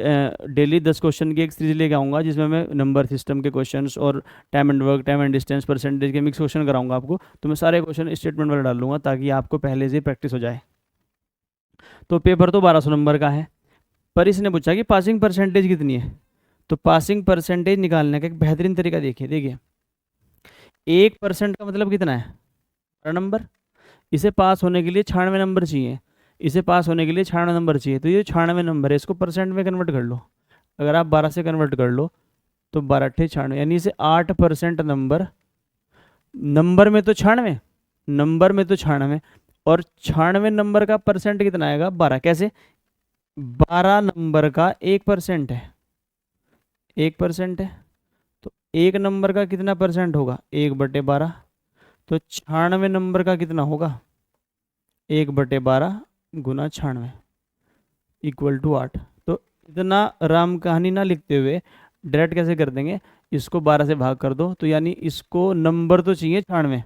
डेली 10 क्वेश्चन की एक सीरीज लेके आऊँगा जिसमें मैं नंबर सिस्टम के क्वेश्चंस और time and work, time and distance, percentage के मिक्स क्वेश्चन कराऊंगा आपको, तो मैं सारे क्वेश्चन स्टेटमेंट वाले डाल लूँगा ताकि आपको पहले से प्रैक्टिस हो जाए। तो पेपर तो 1200 नंबर का है, पर इसने पूछा कि पासिंग परसेंटेज कितनी है। तो पासिंग परसेंटेज निकालने का एक बेहतरीन तरीका देखिए, 1% का मतलब कितना है, 12 नंबर। इसे पास होने के लिए 96 नंबर चाहिए, इसे पास होने के लिए 96 नंबर चाहिए। तो ये 96 नंबर है, इसको परसेंट में कन्वर्ट कर लो। अगर आप 12 से कन्वर्ट कर लो तो 12 अट्ठे 96, यानी इसे 8% नंबर, नंबर में तो 96, नंबर में तो 96, और 96 नंबर का परसेंट कितना आएगा, 12। कैसे, 12 नंबर का 1% है, 1% है। तो एक नंबर का कितना परसेंट होगा, 1/12। तो 96 नंबर का कितना होगा, 1/12 गुना 96 इक्वल टू 8। तो इतना राम कहानी ना लिखते हुए डायरेक्ट कैसे कर देंगे, इसको 12 से भाग कर दो। तो यानी इसको नंबर तो चाहिए 96,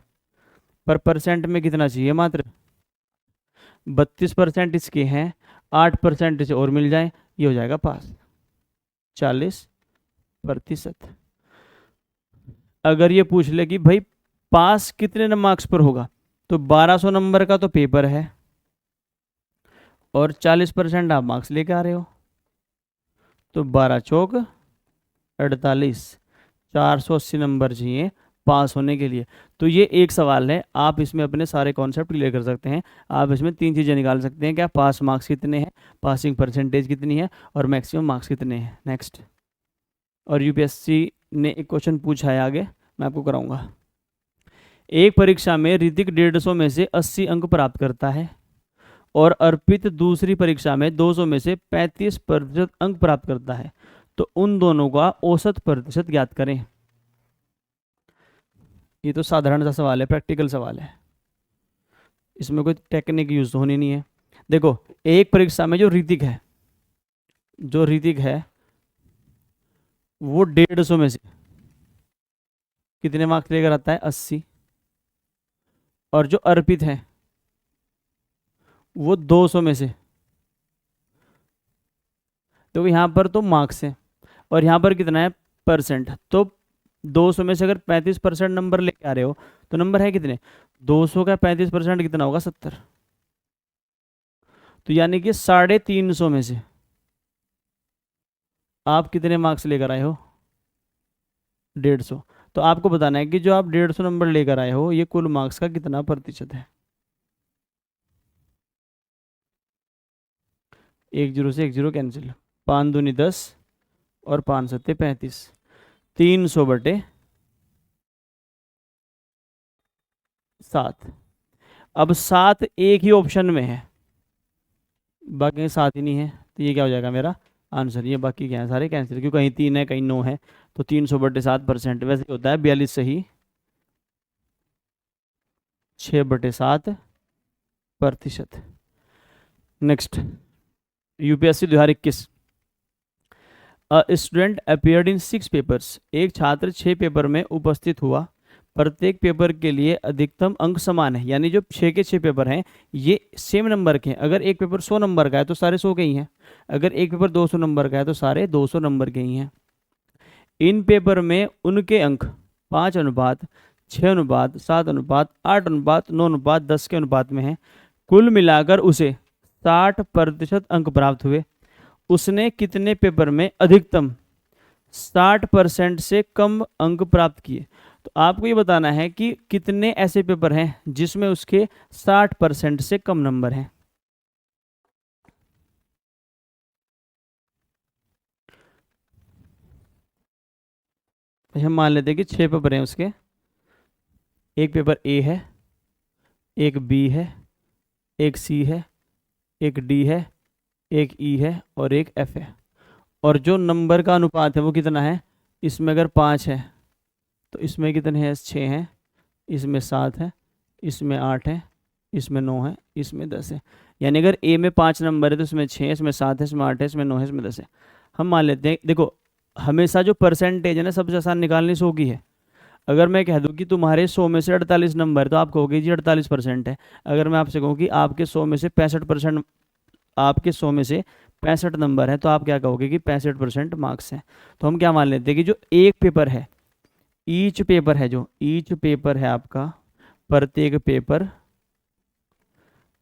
पर परसेंट में कितना चाहिए, मात्र 32% इसके हैं, 8% इसे और मिल जाए, ये हो जाएगा पास, 40%। अगर ये पूछ ले कि भाई पास कितने मार्क्स पर होगा, तो 1200 नंबर का तो पेपर है और 40% आप मार्क्स लेके आ रहे हो, तो 12 चौक 48, 480 नंबर चाहिए पास होने के लिए। तो ये एक सवाल है, आप इसमें अपने सारे कॉन्सेप्ट क्लियर कर सकते हैं। आप इसमें तीन चीज़ें निकाल सकते हैं, क्या, पास मार्क्स कितने हैं, पासिंग परसेंटेज कितनी है, और मैक्सिमम मार्क्स कितने हैं। नेक्स्ट, और यूपीएससी ने एक क्वेश्चन पूछा है आगे, मैं आपको कराऊंगा। एक परीक्षा में ऋतिक 150 में से 80 अंक प्राप्त करता है और अर्पित दूसरी परीक्षा में 200 में से 35% अंक प्राप्त करता है, तो उन दोनों का औसत प्रतिशत ज्ञात करें। ये तो साधारण सा सवाल है, प्रैक्टिकल सवाल है, इसमें कोई टेक्निक यूज होनी नहीं है। देखो, एक परीक्षा में जो ऋतिक है वो 150 में से कितने मार्क्स लेकर आता है? 80। और जो अर्पित है वो 200 में से, तो यहाँ पर तो मार्क्स है और यहाँ पर कितना है? परसेंट। तो 200 में से अगर 35% नंबर लेके आ रहे हो तो नंबर है कितने? 200 का 35% कितना होगा? 70। तो यानी कि 350 में से आप कितने मार्क्स लेकर आए हो? 150। तो आपको बताना है कि जो आप 150 नंबर लेकर आए हो ये कुल मार्क्स का कितना प्रतिशत है। 1 0 से 1 0 कैंसिल, 5 दूनी 10 और 5 सत्ते 35, 300 बटे 7। अब 7 एक ही ऑप्शन में है, बाकी 7 ही नहीं है, तो ये क्या हो जाएगा मेरा आंसर? ये बाकी क्या है? सारे कैंसिल, क्योंकि कहीं 3 है कहीं 9 है। तो 300 बटे 7%, वैसे ही होता है 42 सही 6 बटे 7%। Next, UPSC 2021। Student appeared in 6 papers. एक छात्र 6 पेपर में उपस्थित हुआ। प्रत्येक पेपर के लिए अधिकतम अंक समान है, यानी जो 6 के 6 पेपर हैं ये सेम नंबर के हैं। अगर एक पेपर 100 नंबर का है तो सारे 100 के ही हैं, अगर एक पेपर 200 नंबर का है तो सारे 200 नंबर के ही हैं। इन पेपर में उनके अंक 5:6:7:8:9:10 के अनुपात में है। कुल मिलाकर उसे 60% अंक प्राप्त हुए। उसने कितने पेपर में अधिकतम 60% से कम अंक प्राप्त किए? तो आपको ये बताना है कि कितने ऐसे पेपर हैं जिसमें उसके 60% से कम नंबर हैं। हम मान लेते हैं कि 6 पेपर हैं उसके। एक पेपर ए है, एक बी है, एक सी है, एक डी है, एक ई है और एक एफ है। और जो नंबर का अनुपात है वो कितना है? इसमें अगर 5 है तो इसमें कितने हैं? 6 हैं, इसमें 7 है, इसमें 8 है, इसमें 9 है, इसमें 10 है। यानी अगर ए में 5 नंबर है तो इसमें 6 है, इसमें 7 है, इसमें 8 है, इसमें 9 है, इसमें 10 है। हम मान लेते हैं, देखो हमेशा जो परसेंटेज है ना सबसे आसान निकालनी 100 की है। अगर मैं कह दूं कि तुम्हारे 100 में से 48 नंबर, तो आप कहोगे जी 48% है। अगर मैं आपसे कहूँ कि आपके 100 में से 65%, आपके 100 में से 65 नंबर है, तो आप क्या कहोगे कि 65% मार्क्स हैं। तो हम क्या मान लेते हैं कि जो एक पेपर है, ईच पेपर है, जो ईच पेपर है आपका, प्रत्येक पेपर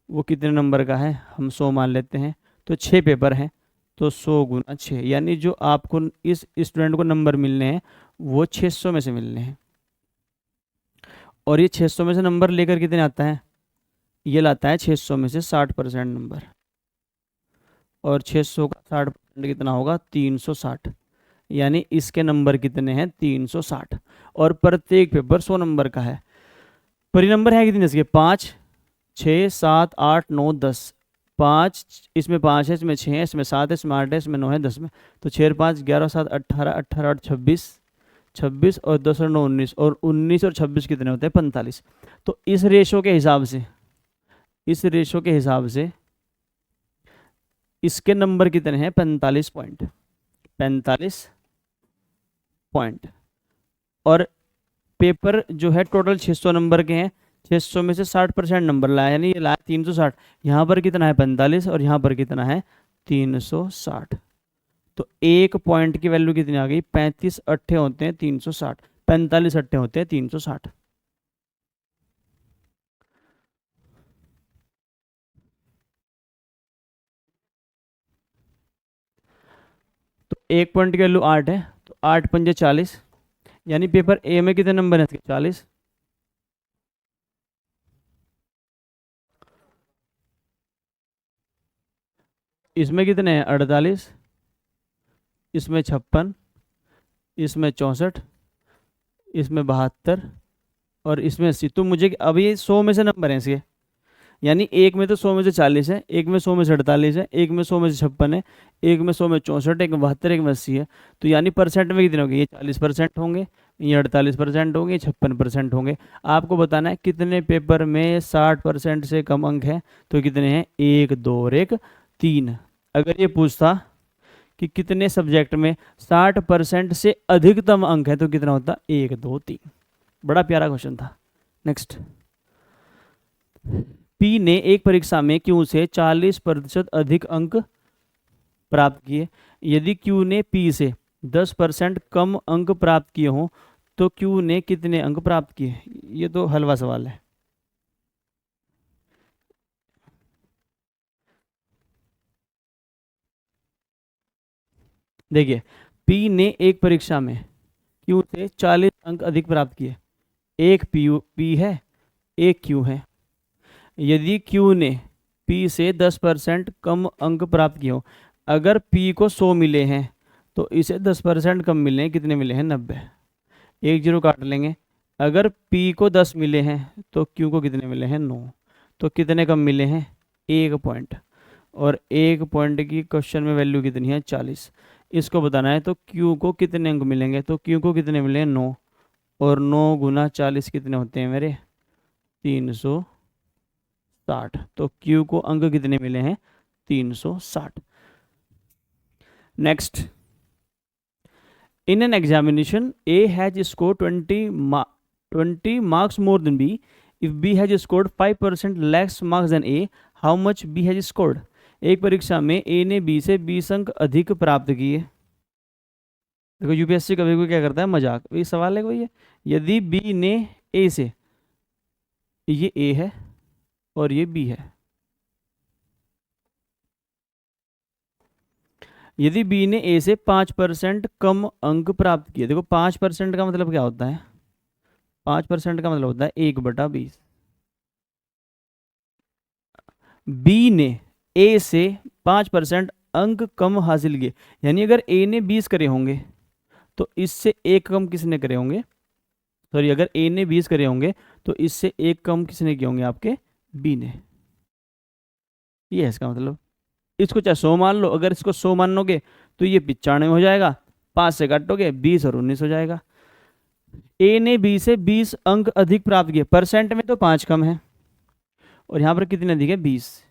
वो कितने नंबर का है? हम 100 मान लेते हैं। तो 6 पेपर हैं तो 100 गुना 6, यानी जो आपको इस स्टूडेंट को नंबर मिलने हैं वो 600 में से मिलने हैं। और ये 600 में से नंबर लेकर कितने आता है? ये लाता है 600 में से 60% नंबर। और 600 का 60% कितना होगा? 360। यानी इसके नंबर कितने हैं? 360। और प्रत्येक पेपर 100 नंबर का है। पर ये नंबर है कितने इसके? 5 6 7 8 9 10। 5 इसमें 5 है, इसमें 6 है, इसमें 7 है, इसमें 8 है, इसमें 9 है, 10 में। तो 6 5 11 7 18 18 8 26, 26 और 10 और 9 19, और 19 और 26 कितने होते हैं? 45। तो इस रेशो के हिसाब से, इस रेशो के हिसाब से इसके नंबर कितने हैं? 45 पॉइंट, 45 पॉइंट। और पेपर जो है टोटल 600 नंबर के हैं, 600 में से 60% नंबर लाया, यानी ये लाया 360। यहाँ पर कितना है? 45 और यहाँ पर कितना है? 360। तो एक पॉइंट की वैल्यू कितनी आ गई? 35 अट्ठे होते हैं 360, 45 अट्ठे होते हैं 360। तो एक पॉइंट की वैल्यू 8 है, तो 8 पंजे 40, यानी पेपर ए में कितने नंबर हैं? 40। इसमें कितने हैं? 48, इसमें 56, इसमें 64, इसमें 72 और इसमें 80। तो मुझे अभी 100 में से नंबर हैं इसके, यानी एक में तो 100 में से 40 है, एक में 100 में से 48 है, एक में 100 में से 56 है, एक में 100 में 64, एक में 72, एक में 80 है। तो यानी परसेंट में कितने होंगे? ये 40% होंगे, ये 48% होंगे, 56% होंगे। आपको बताना है कितने पेपर में 60% से कम अंक है। तो कितने हैं? 1 2 और 1 3। अगर ये पूछता कि कितने सब्जेक्ट में 60% से अधिकतम अंक है तो कितना होता? 1 2 3। बड़ा प्यारा क्वेश्चन था। नेक्स्ट, पी ने एक परीक्षा में क्यू से 40% अधिक अंक प्राप्त किए। यदि क्यू ने पी से 10% कम अंक प्राप्त किए हों तो क्यू ने कितने अंक प्राप्त किए? ये तो हलवा सवाल है। देखिए, पी ने एक परीक्षा में क्यू से 40 अंक अधिक प्राप्त किए। एक पी है, एक क्यू है। यदि क्यू ने पी से 10% कम अंक प्राप्त किए हो, अगर पी को 100 मिले हैं तो इसे 10% कम मिले हैं, कितने मिले हैं? 90। एक जीरो काट लेंगे। अगर पी को 10 मिले हैं तो क्यू को कितने मिले हैं? 9। तो कितने कम मिले हैं? 1 पॉइंट। और 1 पॉइंट की क्वेश्चन में वैल्यू कितनी है? 40। इसको बताना है तो क्यू को कितने अंक मिलेंगे? तो क्यू को कितने मिले हैं? 9। और 9 गुना 40 कितने होते हैं मेरे? 360। तो क्यू को अंक कितने मिले हैं? 360। Next, in an examination A has score 20 marks more than B. If B has scored 5% less marks than A, how much B has scored? एक परीक्षा में A ने B से 20 अंक अधिक प्राप्त किए। देखो यूपीएससी कभी कोई क्या करता है, मजाक। ये सवाल है कोई है। यदि B ने A से, ये A है और ये B है, यदि B ने A से 5% कम अंक प्राप्त किए। देखो 5% का मतलब क्या होता है? 5% का मतलब होता है 1/20। बी ने ए से 5% अंक कम हासिल किए, यानी अगर ए ने 20 करे होंगे तो इससे एक कम किसने करे होंगे? सॉरी, अगर ए ने 20 करे होंगे तो इससे एक कम किसने किए होंगे? आपके बी ने। ये है इसका मतलब। इसको चाहे 100 मान लो, अगर इसको 100 मानोगे तो ये 95 हो जाएगा, 5 से काटोगे 20 और 19 हो जाएगा। ए ने बी से 20 अंक अधिक प्राप्त किए, परसेंट में तो 5 कम है, और यहाँ पर कितने दिखे? 20।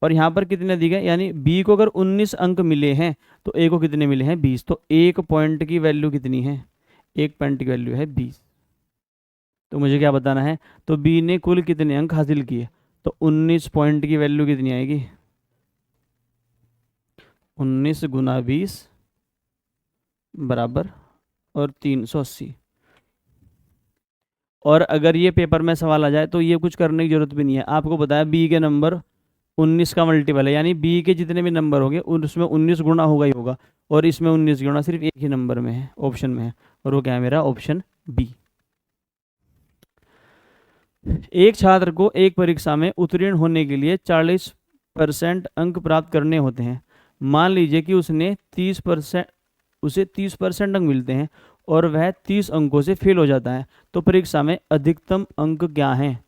और यहाँ पर कितने दिखे? यानी बी को अगर 19 अंक मिले हैं तो ए को कितने मिले हैं? 20। तो 1 पॉइंट की वैल्यू कितनी है? 1 पॉइंट की वैल्यू है 20। तो मुझे क्या बताना है? तो बी ने कुल कितने अंक हासिल किए? तो 19 पॉइंट की वैल्यू कितनी आएगी? 19 गुना 20 बराबर और 380। और अगर ये पेपर में सवाल आ जाए तो ये कुछ करने की जरूरत भी नहीं है। आपको बताया बी के नंबर 19 का मल्टीपल है, यानी बी के जितने भी नंबर होंगे उसमें 19 गुना होगा ही होगा, और इसमें 19 गुना सिर्फ एक ही नंबर में है, ऑप्शन में है, और वो क्या है मेरा? Option B. एक छात्र को एक परीक्षा में उत्तीर्ण होने के लिए 40% अंक प्राप्त करने होते हैं। मान लीजिए कि उसे 30% अंक मिलते हैं और वह 30 अंकों से फेल हो जाता है, तो परीक्षा में अधिकतम अंक क्या हैं?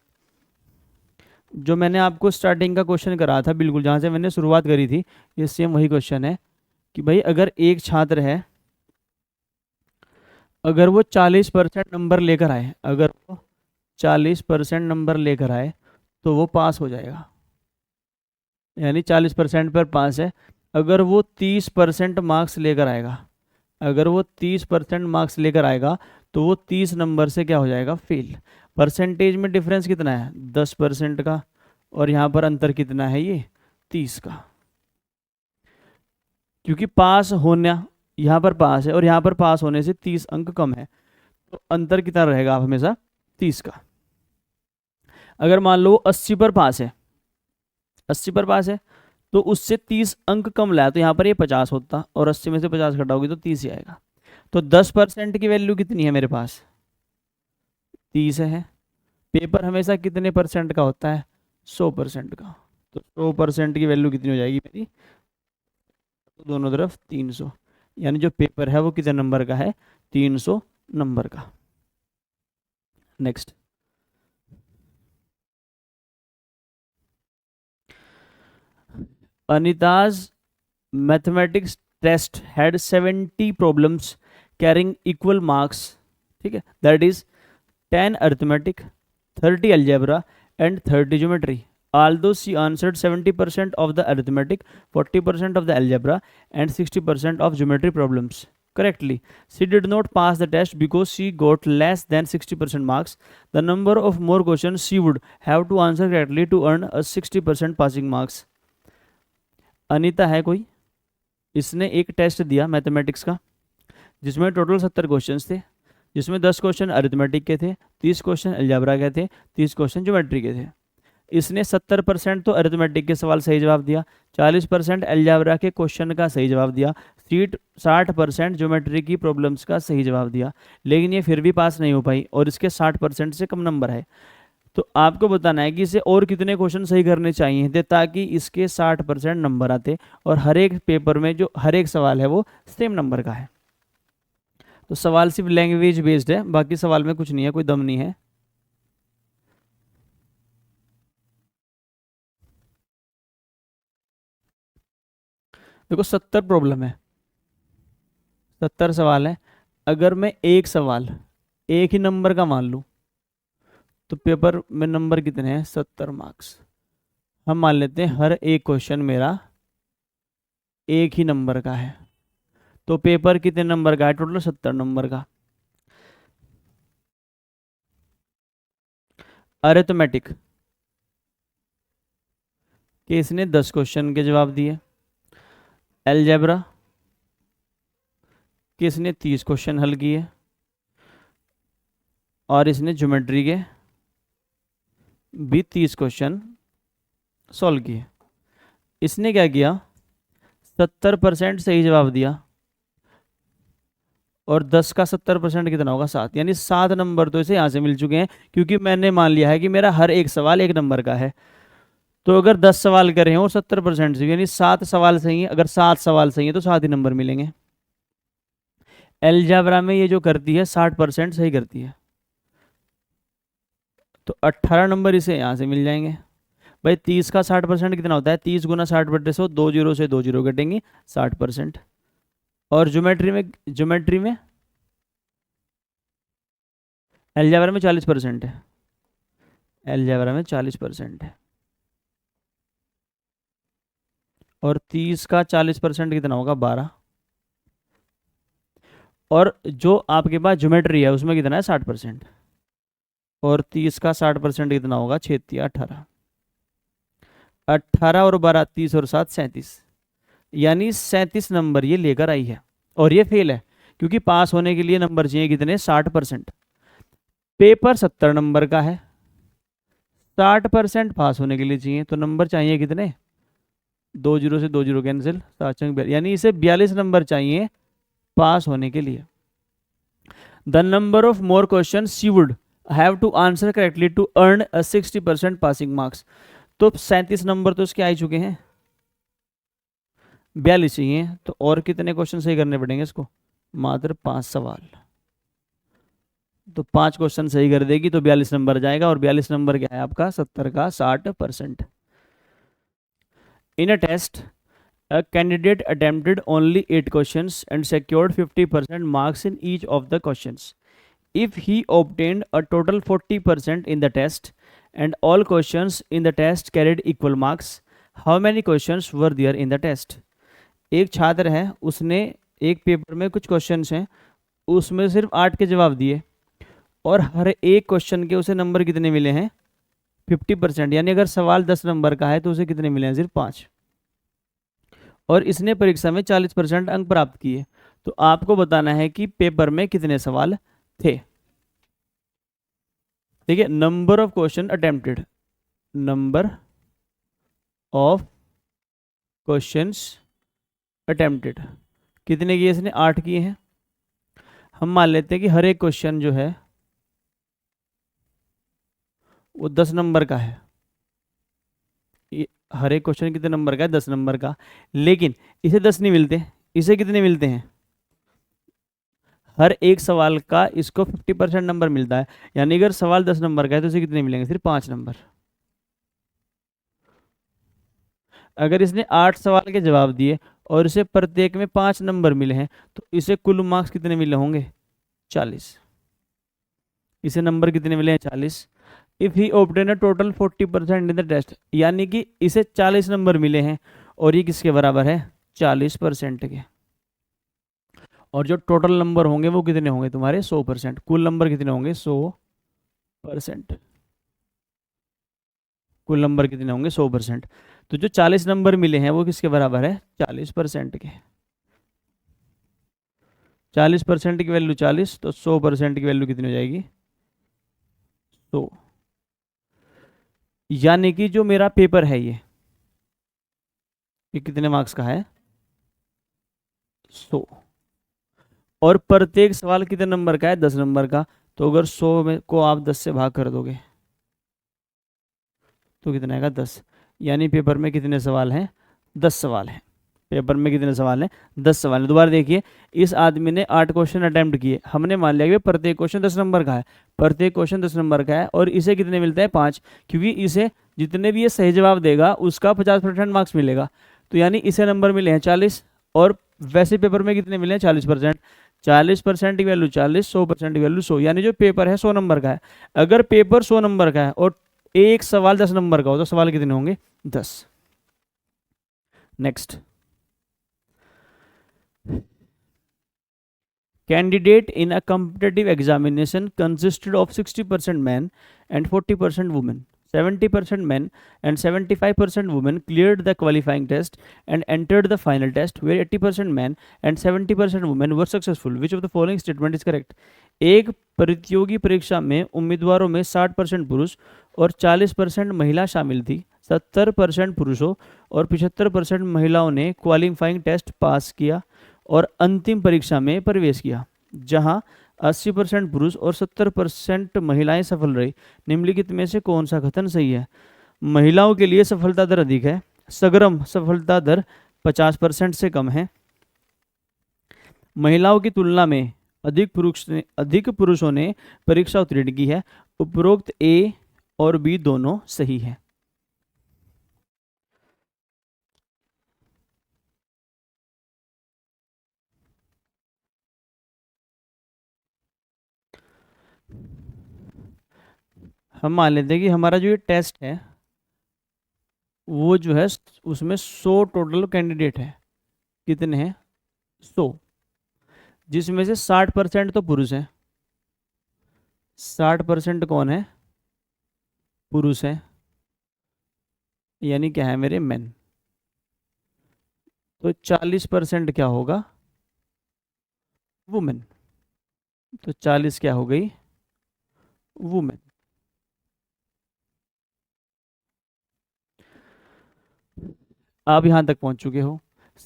जो मैंने आपको स्टार्टिंग का क्वेश्चन करा था, बिल्कुल जहाँ से मैंने शुरुआत करी थी, ये सेम वही क्वेश्चन है कि भाई अगर एक छात्र है, अगर वो 40% नंबर लेकर आए, अगर वो 40% नंबर लेकर आए तो वो पास हो जाएगा, यानी 40% पर पास है। अगर वो 30% मार्क्स लेकर आएगा, अगर वो 30% मार्क्स लेकर आएगा तो वो 30 नंबर से क्या हो जाएगा? फेल। परसेंटेज में डिफरेंस कितना है? 10% का, और यहाँ पर अंतर कितना है? ये 30 का। क्योंकि पास होना, यहाँ पर पास है और यहाँ पर पास होने से 30 अंक कम है, तो अंतर कितना रहेगा? आप हमेशा 30 का। अगर मान लो 80 पर पास है, 80 पर पास है तो उससे 30 अंक कम लाया, तो यहाँ पर ये 50 होता, और 80 में से 50 घटाओगे तो 30 ही आएगा। तो 10% की वैल्यू कितनी है मेरे पास? 30 है। पेपर हमेशा कितने परसेंट का होता है? 100% का। तो 100% की वैल्यू कितनी हो जाएगी मेरी? तो दोनों तरफ 300, यानी जो पेपर है वो कितने नंबर का है? 300 नंबर का। Next, Anita's mathematics test had 70 problems carrying equal marks, ठीक है, that is 10 arithmetic, 30 algebra and 30 geometry. Although she answered 70% of the arithmetic, 40% of the algebra and 60% of geometry problems. correctly. She did not pass the test because she got less than 60% marks. The number of more questions she would have to answer correctly to earn a 60% passing marks. Anita है कोई, इसने एक test दिया mathematics का जिसमें total 70 questions थे, जिसमें 10 question arithmetic के थे, 30 क्वेश्चन अलजेब्रा के थे, 30 क्वेश्चन ज्योमेट्री के थे। इसने 70% तो अरिथमेटिक के सवाल सही जवाब दिया, 40% अलजेब्रा के क्वेश्चन का सही जवाब दिया, 60% ज्योमेट्री की प्रॉब्लम्स का सही जवाब दिया, लेकिन ये फिर भी पास नहीं हो पाई और इसके 60% से कम नंबर है। तो आपको बताना है कि इसे और कितने क्वेश्चन सही करने चाहिए थे ताकि इसके 60% नंबर आते और हर एक पेपर में जो हर एक सवाल है वो सेम नंबर का है। तो सवाल सिर्फ लैंग्वेज बेस्ड है, बाकी सवाल में कुछ नहीं है, कोई दम नहीं है। देखो 70 प्रॉब्लम है, 70 सवाल है। अगर मैं एक सवाल एक ही नंबर का मान लूं तो पेपर में नंबर कितने हैं, 70 मार्क्स। हम मान लेते हैं हर एक क्वेश्चन मेरा एक ही नंबर का है, तो पेपर कितने नंबर का है, टोटल 70 नंबर का। अरिथमेटिक के इसने 10 क्वेश्चन के जवाब दिए, अलजेब्रा के इसने 30 क्वेश्चन हल किए और इसने ज्योमेट्री के भी 30 क्वेश्चन सॉल्व किए। इसने क्या किया, 70% सही जवाब दिया और 10 का 70% कितना होगा, 7, यानी 7 नंबर तो इसे यहाँ से मिल चुके हैं क्योंकि मैंने मान लिया है कि मेरा हर एक सवाल एक नंबर का है। तो अगर 10 सवाल करे हैं और 70% से, यानी 7 सवाल सही हैं। अगर 7 सवाल सही हैं तो 7 ही नंबर मिलेंगे। अलजेब्रा में ये जो करती है 60% सही करती है, तो 18 नंबर इसे यहाँ से मिल जाएंगे। भाई 30 का 60% कितना होता है, 30 गुना 60/100, 2 जीरो से 2 जीरो कटेंगे, 60%। और ज्योमेट्री में अलजेब्रा में 40% है, अलजेब्रा में 40% है। और 30 का 40% कितना होगा, 12। और जो आपके पास ज्योमेट्री है उसमें कितना है, 60%। और 30 का 60% कितना होगा, 36 18। 18 और 12, 30 और 7 37, यानी 37 नंबर ये लेकर आई है। और ये फेल है क्योंकि पास होने के लिए नंबर चाहिए कितने, 60%। पेपर 70 नंबर का है, 60% पास होने के लिए चाहिए, तो नंबर चाहिए कितने, 2 जीरो से 2 जीरो कैंसिल, 7 यानी इसे 42 नंबर चाहिए पास होने के लिए। The number of more question she would have to answer correctly to earn a 60% passing marks. तो 37 नंबर तो इसके आ ही चुके हैं, 42 चाहिए, तो और कितने क्वेश्चन सही करने पड़ेंगे इसको, मात्र 5 सवाल। तो 5 क्वेश्चन सही कर देगी तो 42 नंबर जाएगा, और 42 नंबर क्या है आपका, 70 का 60%। In a test a candidate attempted only 8 questions and secured 50% marks in each of the questions. If he obtained a total 40% in the test and all questions in the test carried equal marks, how many questions were there in the test? एक छात्र है, उसने एक paper में कुछ questions हैं उसमें सिर्फ 8 के जवाब दिए और हर एक क्वेश्चन के उसे नंबर कितने मिले हैं, 50%। यानी अगर सवाल 10 नंबर का है तो उसे कितने मिले हैं, सिर्फ 5। और इसने परीक्षा में 40% अंक प्राप्त किए। तो आपको बताना है कि पेपर में कितने सवाल थे। देखिए, number of question attempted, number of questions attempted कितने किए इसने, 8 किए हैं। हम मान लेते हैं कि हर एक क्वेश्चन जो है वो 10 नंबर का है। हर एक क्वेश्चन कितने नंबर का है, 10 नंबर का। लेकिन इसे 10 नहीं मिलते, इसे कितने मिलते हैं, हर एक सवाल का इसको 50% नंबर मिलता है। यानी अगर सवाल 10 नंबर का है तो इसे कितने मिलेंगे, सिर्फ 5 नंबर। अगर इसने 8 सवाल के जवाब दिए और इसे प्रत्येक में 5 नंबर मिले हैं तो इसे कुल मार्क्स कितने मिले होंगे, 40। इसे नंबर कितने मिले हैं, 40। If he obtain a total 40% in the test, यानी कि इसे 40 नंबर मिले हैं और ये किसके बराबर है, 40% के। और जो टोटल नंबर होंगे वो कितने होंगे तुम्हारे 100%। कुल नंबर कितने होंगे 100%। कुल नंबर कितने होंगे 100%। तो जो 40 नंबर मिले हैं वो किसके बराबर है 40% के। 40% की वैल्यू 40, तो 100% की वैल्यू कितनी हो जाएगी 100। यानी कि जो मेरा पेपर है ये कितने मार्क्स का है 100। और प्रत्येक सवाल कितने नंबर का है 10 नंबर का। तो अगर 100 में को आप 10 से भाग कर दोगे तो कितना आएगा 10। यानी पेपर में कितने सवाल हैं 10 सवाल हैं। पेपर में कितने सवाल हैं 10 सवाल हैं। दोबारा देखिए, इस आदमी ने 8 क्वेश्चन अटेम्प्ट किए, हमने मान लिया कि प्रत्येक क्वेश्चन 10 नंबर का है। प्रत्येक क्वेश्चन 10 नंबर का है और इसे कितने मिलते हैं 5, क्योंकि इसे जितने भी ये सही जवाब देगा उसका 50% मार्क्स मिलेगा। तो यानी इसे नंबर मिले हैं 40 और वैसे पेपर में कितने मिले हैं 40%। 40% की वैल्यू 40, 100% की वैल्यू 100, यानी जो पेपर है 100 नंबर का है। अगर पेपर 100 नंबर का है और एक सवाल 10 नंबर का हो तो सवाल कितने होंगे 10। Next, candidate in a competitive examination consisted of 60% men and 40% women. 70% men and 75% women cleared the qualifying test and entered the final test, where 80% men and 70% women were successful. Which of the following statement is correct? एक प्रतियोगी परीक्षा में उम्मीदवारों में 60% पुरुष और 40% महिला शामिल थी। 70% पुरुषों और 75% महिलाओं ने क्वालिफाइंग टेस्ट पास किया और अंतिम परीक्षा में प्रवेश किया, जहां 80% पुरुष और 70% महिलाएं सफल रही। निम्नलिखित में से कौन सा कथन सही है? महिलाओं के लिए सफलता दर अधिक है, सग्रम सफलता दर 50% से कम है, महिलाओं की तुलना में अधिक पुरुषों ने परीक्षा उत्तीर्ण की है। उपरोक्त ए और बी दोनों सही है। हम मान लेते हैं कि हमारा जो ये टेस्ट है वो जो है उसमें 100 टोटल कैंडिडेट है। कितने हैं 100, जिसमें से 60% तो पुरुष है। 60% कौन है पुरुष है, यानी क्या है मेरे मेन। तो 40% क्या होगा वुमेन। तो 40 क्या हो गई वुमेन। आप यहां तक पहुंच चुके हो।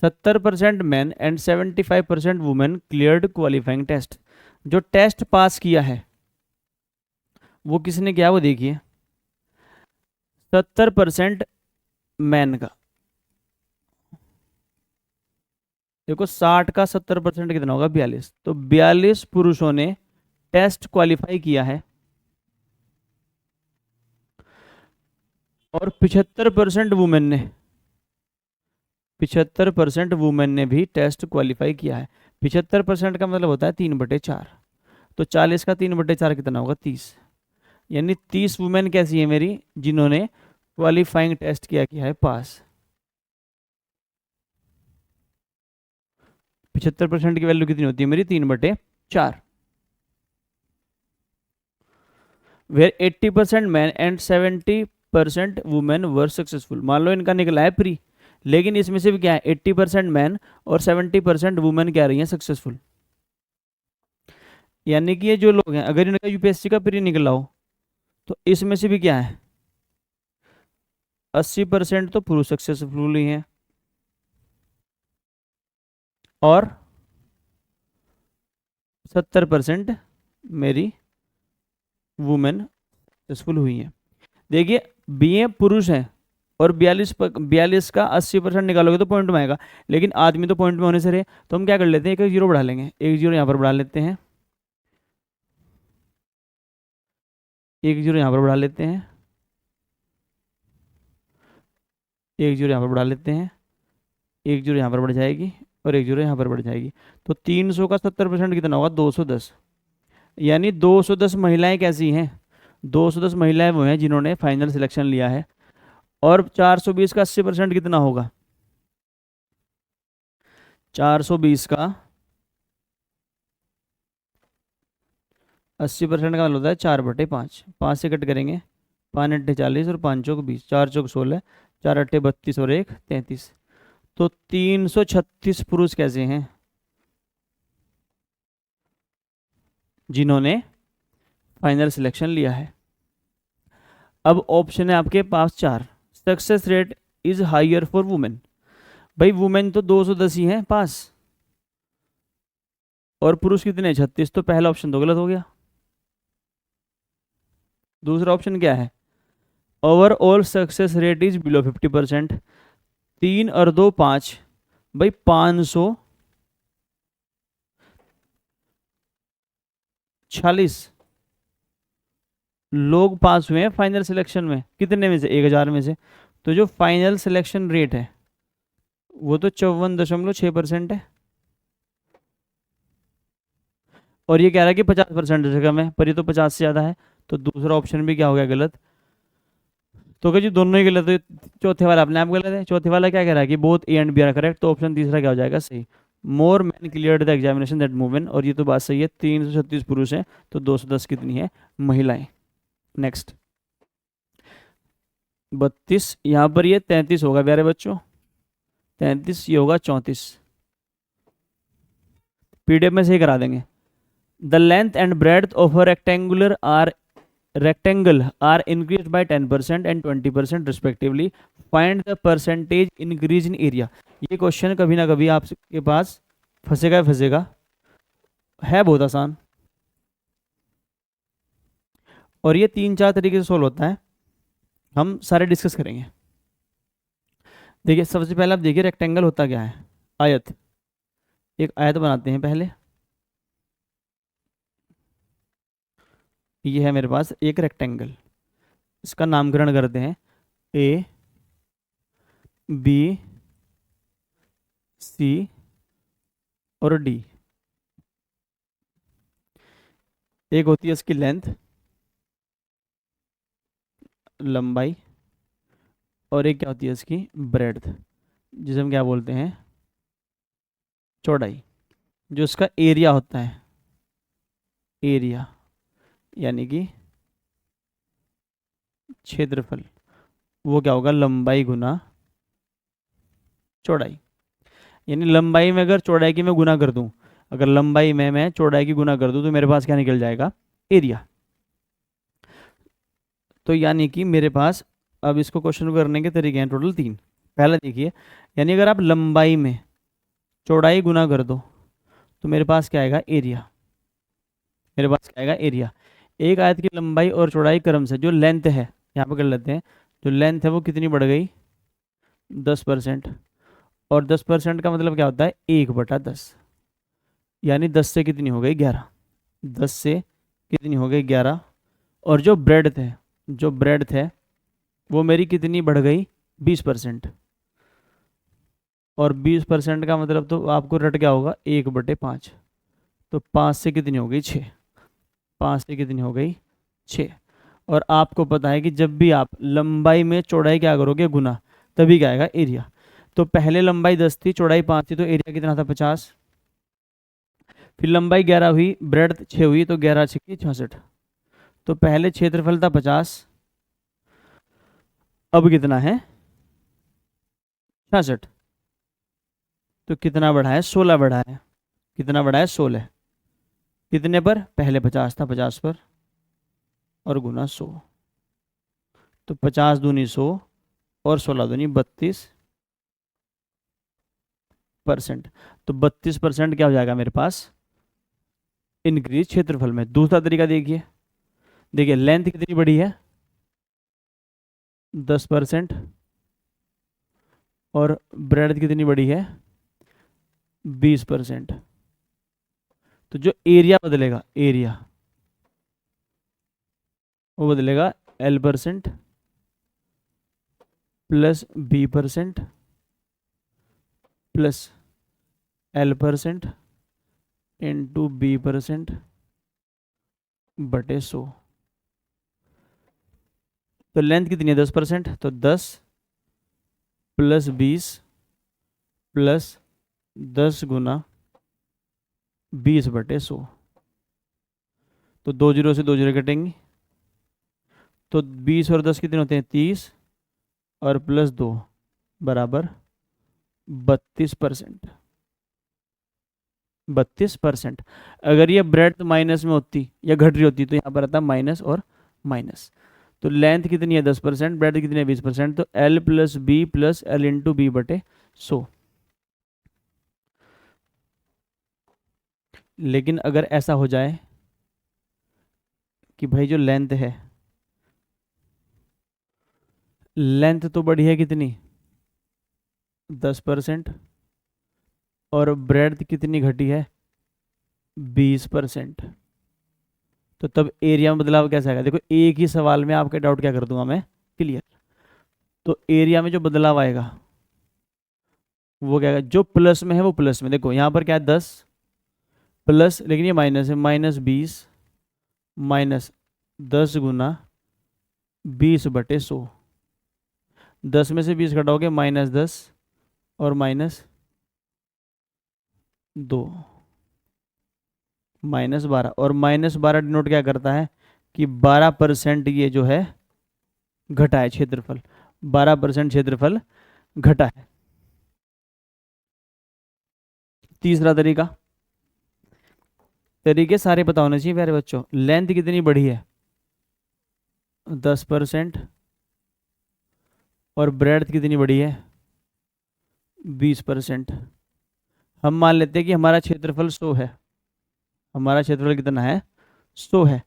70% man and 75% women cleared qualifying test. जो टेस्ट पास किया है वो किसने किया वो देखिए। 70% मैन का, देखो 60 का 70% कितना होगा 42, तो 42 पुरुषों ने टेस्ट क्वालिफाई किया है और 75% वुमेन ने 75% वुमेन ने भी टेस्ट क्वालिफाई किया है। 75% का मतलब होता है 3/4। तो 40 का 3/4 कितना होगा 30। यानी 30 वुमेन कैसी है मेरी जिन्होंने क्वालिफाइंग टेस्ट किया है पास। 75% की वैल्यू कितनी होती है मेरी 3/4। Where 80% man and 70% women were successful. मान लो इनका निकला है प्री, लेकिन इसमें से भी क्या है 80% मैन और 70% वुमेन क्या रही हैं सक्सेसफुल। यानी कि ये जो लोग हैं अगर इनका यूपीएससी का प्री निकला हो तो इसमें से भी क्या है 80% तो पुरुष सक्सेसफुल ही हैं और 70% मेरी वुमेन सक्सेसफुल हुई हैं। देखिए बीए पुरुष हैं और 42 का 80% निकालोगे तो पॉइंट में आएगा, लेकिन आदमी तो पॉइंट में होने से रहे। तो हम क्या कर लेते हैं एक जीरो बढ़ा लेंगे, एक जीरो यहाँ पर बढ़ा लेते हैं, एक जीरो यहाँ पर बढ़ा लेते हैं, एक जीरो यहाँ पर बढ़ा लेते हैं, एक जीरो यहाँ पर बढ़ जाएगी और एक जीरो यहाँ पर बढ़ जाएगी। तो 300 का 70% कितना होगा 210। यानी 210 महिलाएं कैसी हैं 210 महिलाएं वो हैं जिन्होंने फाइनल सिलेक्शन लिया है। और 420 का 80% कितना होगा 420 का 80% का मतलब होता है 4/5, 5 से कट करेंगे, 5 × 40 और 5 × 20, 4 × 16, 4 × 8 = 32 और 1 33। तो 336 पुरुष कैसे हैं जिन्होंने फाइनल सिलेक्शन लिया है। अब ऑप्शन है आपके पास 4। Success rate is higher for women. भाई वुमेन तो 210 ही हैं पास, और पुरुष कितने 36, तो पहला ऑप्शन तो गलत हो गया। दूसरा ऑप्शन क्या है, overall success rate is below 50%। 3 और 2 5, भाई 546 लोग पास हुए हैं फाइनल सिलेक्शन में, कितने में से, 1000 में से। तो जो फाइनल सिलेक्शन रेट है वो तो 54.6% है, और ये कह रहा है कि 50% से कम है, पर ये तो 50 से ज़्यादा है। तो दूसरा ऑप्शन भी क्या हो गया, गलत। तो क्या जी दोनों ही गलत है, चौथे वाला अपने आप गलत है। चौथे वाला क्या कह रहा है कि both A and B are correct, तो ऑप्शन तीसरा क्या हो जाएगा, सही। More man clear the examination that women, और ये तो बात सही है, 336 पुरुष हैं तो 210 कितनी है, महिलाएं। नेक्स्ट 32, यहाँ पर ये 33 होगा प्यारे बच्चों, 33 ये होगा 34, पीडीएफ में सही करा देंगे। The length and breadth of a rectangle are increased by 10% and 20% respectively. Find the percentage increase in area. ये क्वेश्चन कभी ना कभी आपके पास फंसेगा ही फंसेगा, है बहुत आसान, और ये 3-4 तरीके से सोल्व होता है, हम सारे डिस्कस करेंगे। देखिए सबसे पहले आप देखिए रेक्टेंगल होता क्या है, आयत। एक आयत बनाते हैं पहले, ये है मेरे पास एक रेक्टेंगल, इसका नामकरण करते हैं ए बी सी और डी। एक होती है इसकी लेंथ, लंबाई, और एक क्या होती है इसकी ब्रेड्थ, जिसे हम क्या बोलते हैं, चौड़ाई। जो इसका एरिया होता है, एरिया यानी कि क्षेत्रफल, वो क्या होगा, लंबाई गुना चौड़ाई। यानी लंबाई में अगर चौड़ाई की मैं गुना कर दूं, अगर लंबाई में मैं चौड़ाई की गुना कर दूं तो मेरे पास क्या निकल जाएगा, एरिया। तो यानी कि मेरे पास अब इसको क्वेश्चन करने के तरीके हैं टोटल 3। पहला देखिए, यानी अगर आप लंबाई में चौड़ाई गुना कर दो तो मेरे पास क्या आएगा, एरिया। मेरे पास क्या आएगा, एरिया। एक आयत की लंबाई और चौड़ाई क्रम से, जो लेंथ है यहाँ पे कर लेते हैं, जो लेंथ है वो कितनी बढ़ गई, 10%। और 10% का मतलब क्या होता है, 1/10, यानी 10 से कितनी हो गई, 11। 10 से कितनी हो गई, 11। और जो ब्रेड्थ है, जो ब्रेड्थ है वो मेरी कितनी बढ़ गई, 20%। और 20% का मतलब तो आपको रट क्या होगा, 1/5। तो 5 से कितनी हो गई, 6। 5 से कितनी हो गई, 6। और आपको पता है कि जब भी आप लंबाई में चौड़ाई क्या करोगे, गुना, तभी क्या आएगा, एरिया। तो पहले लंबाई 10 थी, चौड़ाई 5 थी, तो एरिया कितना था, 50। फिर लंबाई 11 हुई, ब्रेड्थ 6 हुई, तो 11 6 66। तो पहले क्षेत्रफल था 50, अब कितना है, 66। तो कितना बढ़ा है, 16 बढ़ा है। कितना बढ़ा है, 16। कितने पर, पहले 50 था, 50 पर, और गुना 100। तो 50 दूनी 100 और 16 दूनी 32%। तो 32% क्या हो जाएगा मेरे पास, इंक्रीज क्षेत्रफल में। दूसरा तरीका देखिए, देखिए लेंथ कितनी बड़ी है, 10%, और ब्रेड्थ कितनी बड़ी है, 20%। तो जो एरिया बदलेगा, एरिया वो बदलेगा L% plus B% plus L% into B% बटे 100। तो लेंथ कितनी है, 10%, तो 10 प्लस 20 प्लस 10 गुना 20/100। तो 2 जीरो से 2 जीरो कटेंगे, तो 20 और 10 कितने होते हैं 30, और प्लस 2 बराबर 32%। 32%। अगर ये ब्रेड माइनस में होती या घट रही होती तो यहाँ पर आता माइनस और माइनस। तो लेंथ कितनी है 10%, ब्रेड कितनी है 20%, तो L plus B plus L into B बटे 100। लेकिन अगर ऐसा हो जाए कि भाई जो लेंथ है, लेंथ तो बढ़ी है कितनी 10%, और ब्रेड कितनी घटी है 20%, तो तब एरिया में बदलाव कैसा आएगा? देखो एक ही सवाल में आपके डाउट क्या कर दूंगा मैं क्लियर। तो एरिया में जो बदलाव आएगा वो क्या है, जो प्लस में है वो प्लस में, देखो यहाँ पर क्या है 10 प्लस, लेकिन ये माइनस है, -20 माइनस 10 गुना 20/100। 10 में से 20 घटाओगे -10 और -2 -12, और -12 डिनोट क्या करता है कि 12% ये जो है घटा है क्षेत्रफल, 12% क्षेत्रफल घटा है। तीसरा तरीका, तरीके सारे पता होने चाहिए प्यारे बच्चों। लेंथ कितनी बढ़ी है 10%, और ब्रेड्थ कितनी बढ़ी है 20%। हम मान लेते हैं कि हमारा क्षेत्रफल 100 है, हमारा क्षेत्रफल कितना है 100 है।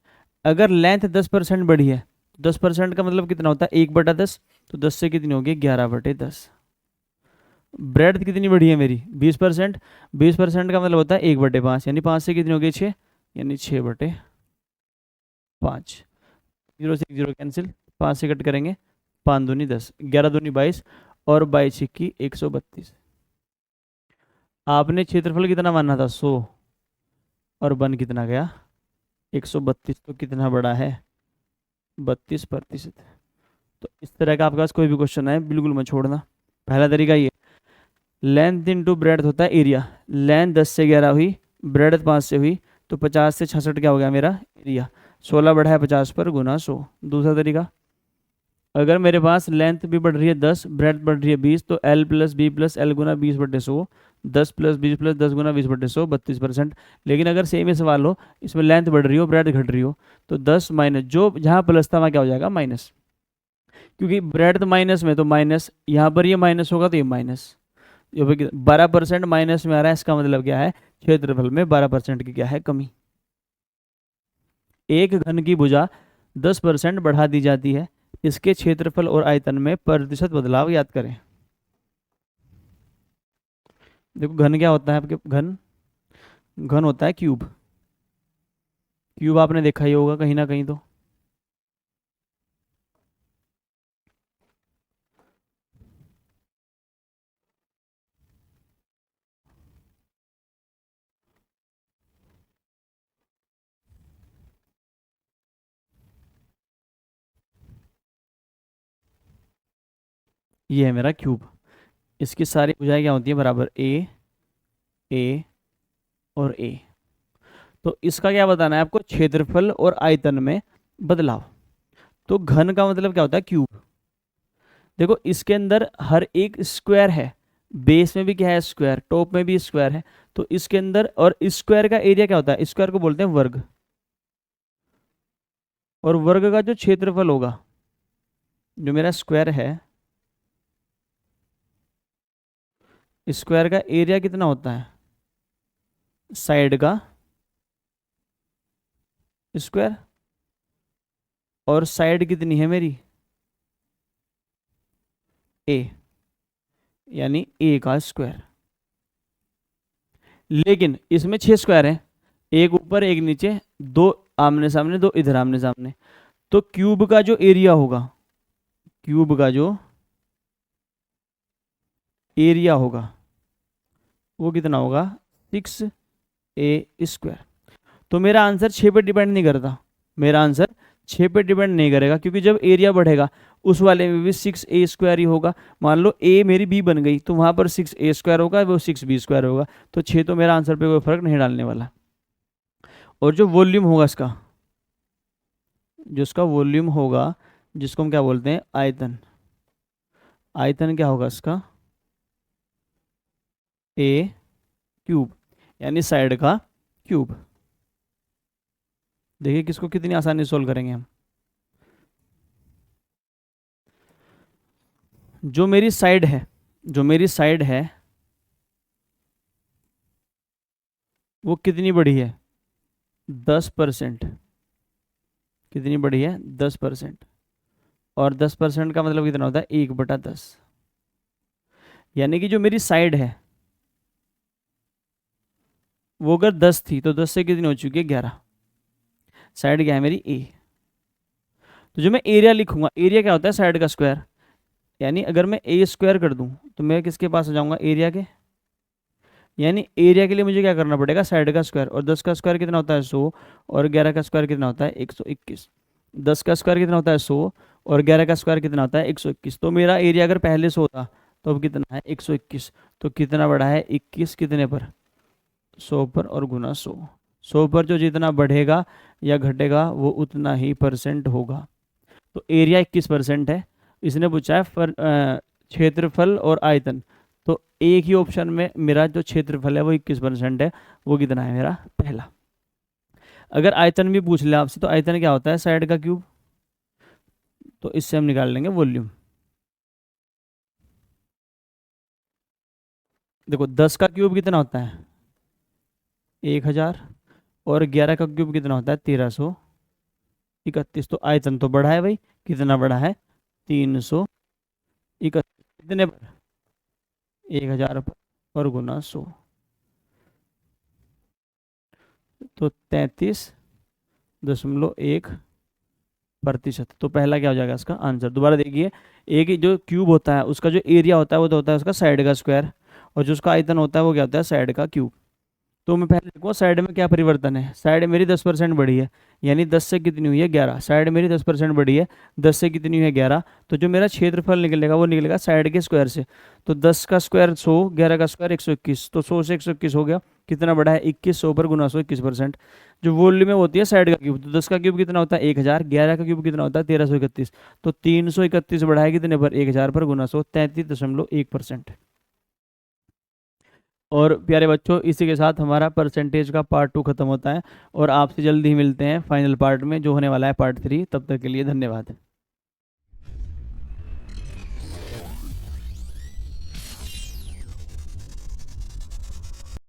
अगर लेंथ 10% बढ़ी है, 10% का मतलब कितना होता है 1/10, तो 10 से कितनी होगी 11/10। ब्रेड्थ कितनी बढ़ी है मेरी 20%, 20% का मतलब होता है 1/5, यानी 5 से कितनी होगी 6, यानी 6/5। 0 से 0 कैंसिल, 5 से कट करेंगे 5 दूनी 10, 11 दूनी 22, और 22 छिक्की 132। आपने क्षेत्रफल कितना माना था 100, और बन कितना गया 132, तो कितना बड़ा है 32%। तो इस तरह का आपके पास कोई भी क्वेश्चन आए बिल्कुल मत छोड़ना। पहला तरीका ये, लेंथ इंटू ब्रेड्थ होता है एरिया। लेंथ 10 से 11 हुई, ब्रेड्थ 5 से हुई, तो 50 से 66 क्या हो गया मेरा एरिया, 16 बढ़ा है 50 पर गुना 100। दूसरा तरीका, अगर मेरे पास लेंथ भी बढ़ रही है 10, ब्रेड्थ बढ़ रही है 20, तो L plus B plus L गुना 20/100, 10 प्लस 20 प्लस 10 गुना 20/100, 32%। लेकिन अगर सेम ही सवाल हो, इसमें लेंथ बढ़ रही हो ब्रेड्थ घट रही हो, तो 10 माइनस जो जहाँ प्लस था वहाँ क्या हो जाएगा माइनस, क्योंकि ब्रेड्थ माइनस में तो माइनस, यहाँ पर ये माइनस होगा तो ये माइनस। 12% माइनस में आ रहा है, इसका मतलब क्या है क्षेत्रफल में 12% की क्या है कमी। एक घन की भुजा 10% बढ़ा दी जाती है, इसके क्षेत्रफल और आयतन में प्रतिशत बदलाव याद करें। देखो घन क्या होता है आपके, घन घन होता है क्यूब। क्यूब आपने देखा ही होगा कहीं ना कहीं तो। ये है मेरा क्यूब, इसकी सारी भुजाएं क्या होती है बराबर ए ए और ए। तो इसका क्या बताना है आपको, क्षेत्रफल और आयतन में बदलाव। तो घन का मतलब क्या होता है क्यूब। देखो इसके अंदर हर एक स्क्वायर है, बेस में भी क्या है स्क्वायर, टॉप में भी स्क्वायर है, तो इसके अंदर, और स्क्वायर का एरिया क्या होता है, स्क्वायर को बोलते हैं वर्ग, और वर्ग का जो क्षेत्रफल होगा, जो मेरा स्क्वायर है, स्क्वायर का एरिया कितना होता है साइड का स्क्वायर, और साइड कितनी है मेरी ए, यानी ए का स्क्वायर। लेकिन इसमें 6 स्क्वायर हैं, एक ऊपर एक नीचे, दो आमने सामने दो इधर आमने सामने, तो क्यूब का जो एरिया होगा, क्यूब का जो एरिया होगा वो कितना होगा 6a²। तो मेरा आंसर 6 पे डिपेंड नहीं करता, मेरा आंसर 6 पे डिपेंड नहीं करेगा, क्योंकि जब एरिया बढ़ेगा उस वाले में भी 6a² ही होगा। मान लो a मेरी b बन गई, तो वहाँ पर 6a² होगा, वो 6b² होगा, तो 6 तो मेरा आंसर पे कोई फर्क नहीं डालने वाला। और जो वॉल्यूम होगा इसका, जो उसका वॉल्यूम होगा, जिसको हम क्या बोलते हैं, आयतन। आयतन क्या होगा इसका, ए क्यूब, यानी साइड का क्यूब। देखिए किसको कितनी आसानी से सोल्व करेंगे हम। जो मेरी साइड है, जो मेरी साइड है वो कितनी बड़ी है, 10%। कितनी बड़ी है, 10%। और 10% का मतलब कितना होता है, 1/10। यानी कि जो मेरी साइड है वो अगर 10 थी तो 10 से कितनी हो चुकी है, 11। साइड क्या है मेरी, ए। तो जो मैं एरिया लिखूंगा, एरिया क्या होता है, साइड का स्क्वायर। यानी अगर मैं ए स्क्वायर कर दूं तो मैं किसके पास आ जाऊंगा, एरिया के। यानी एरिया के लिए मुझे क्या करना पड़ेगा, साइड का स्क्वायर। और 10 का स्क्वायर कितना होता है, 100। और 11 का स्क्वायर कितना होता है, 121। 10 का स्क्वायर कितना होता है, 100। और 11 का स्क्वायर कितना होता है, 121। तो मेरा एरिया अगर पहले 100 था तो अब कितना है, 121। तो कितना बढ़ा है, 21 कितने पर, 100 पर, और गुना 100। 100 पर जो जितना बढ़ेगा या घटेगा वो उतना ही परसेंट होगा। तो एरिया 21% है। इसने पूछा है क्षेत्रफल और आयतन। तो एक ही ऑप्शन में मेरा जो क्षेत्रफल है वो 21% है। वो कितना है मेरा, पहला। अगर आयतन भी पूछ ले आपसे तो आयतन क्या होता है, साइड का क्यूब। तो इससे हम निकाल लेंगे वॉल्यूम। देखो 10 का क्यूब कितना होता है, 1000। और 11 का क्यूब कितना होता है, 1331। तो आयतन तो बढ़ा है भाई, कितना बढ़ा है, 331। कितने पर, 1000 पर, और गुना 100। तो 33.1%। तो पहला क्या हो जाएगा इसका आंसर। दोबारा देखिए, एक ही जो क्यूब होता है उसका जो एरिया होता है वो तो होता है उसका साइड का स्क्वायर। और जो उसका आयतन होता है वो क्या होता है, साइड का क्यूब। तो मैं पहले देखूँ साइड में क्या परिवर्तन है। साइड मेरी 10% बढ़ी है, यानी 10 से कितनी हुई है, 11। साइड मेरी 10% बढ़ी है, 10 से कितनी हुई है, 11। तो जो मेरा क्षेत्रफल निकलेगा वो निकलेगा साइड के स्क्वायर से। तो 10 का स्क्वायर 100, 11 का स्क्वायर 121। तो 100 से 121 हो गया, कितना बड़ा है, 21। 100 पर गुना 100, 21%। जो वॉल्यूम में होती है साइड का क्यूब, तो 10 का क्यूब कितना होता है, 1000। 11 का क्यूब कितना होता है, 1331। तो 331 बढ़ा है कितने पर, 1000 पर, गुना 100, 33.1%। और प्यारे बच्चों, इसी के साथ हमारा परसेंटेज का पार्ट 2 खत्म होता है। और आपसे जल्दी ही मिलते हैं फाइनल पार्ट में जो होने वाला है पार्ट 3। तब तक के लिए धन्यवाद।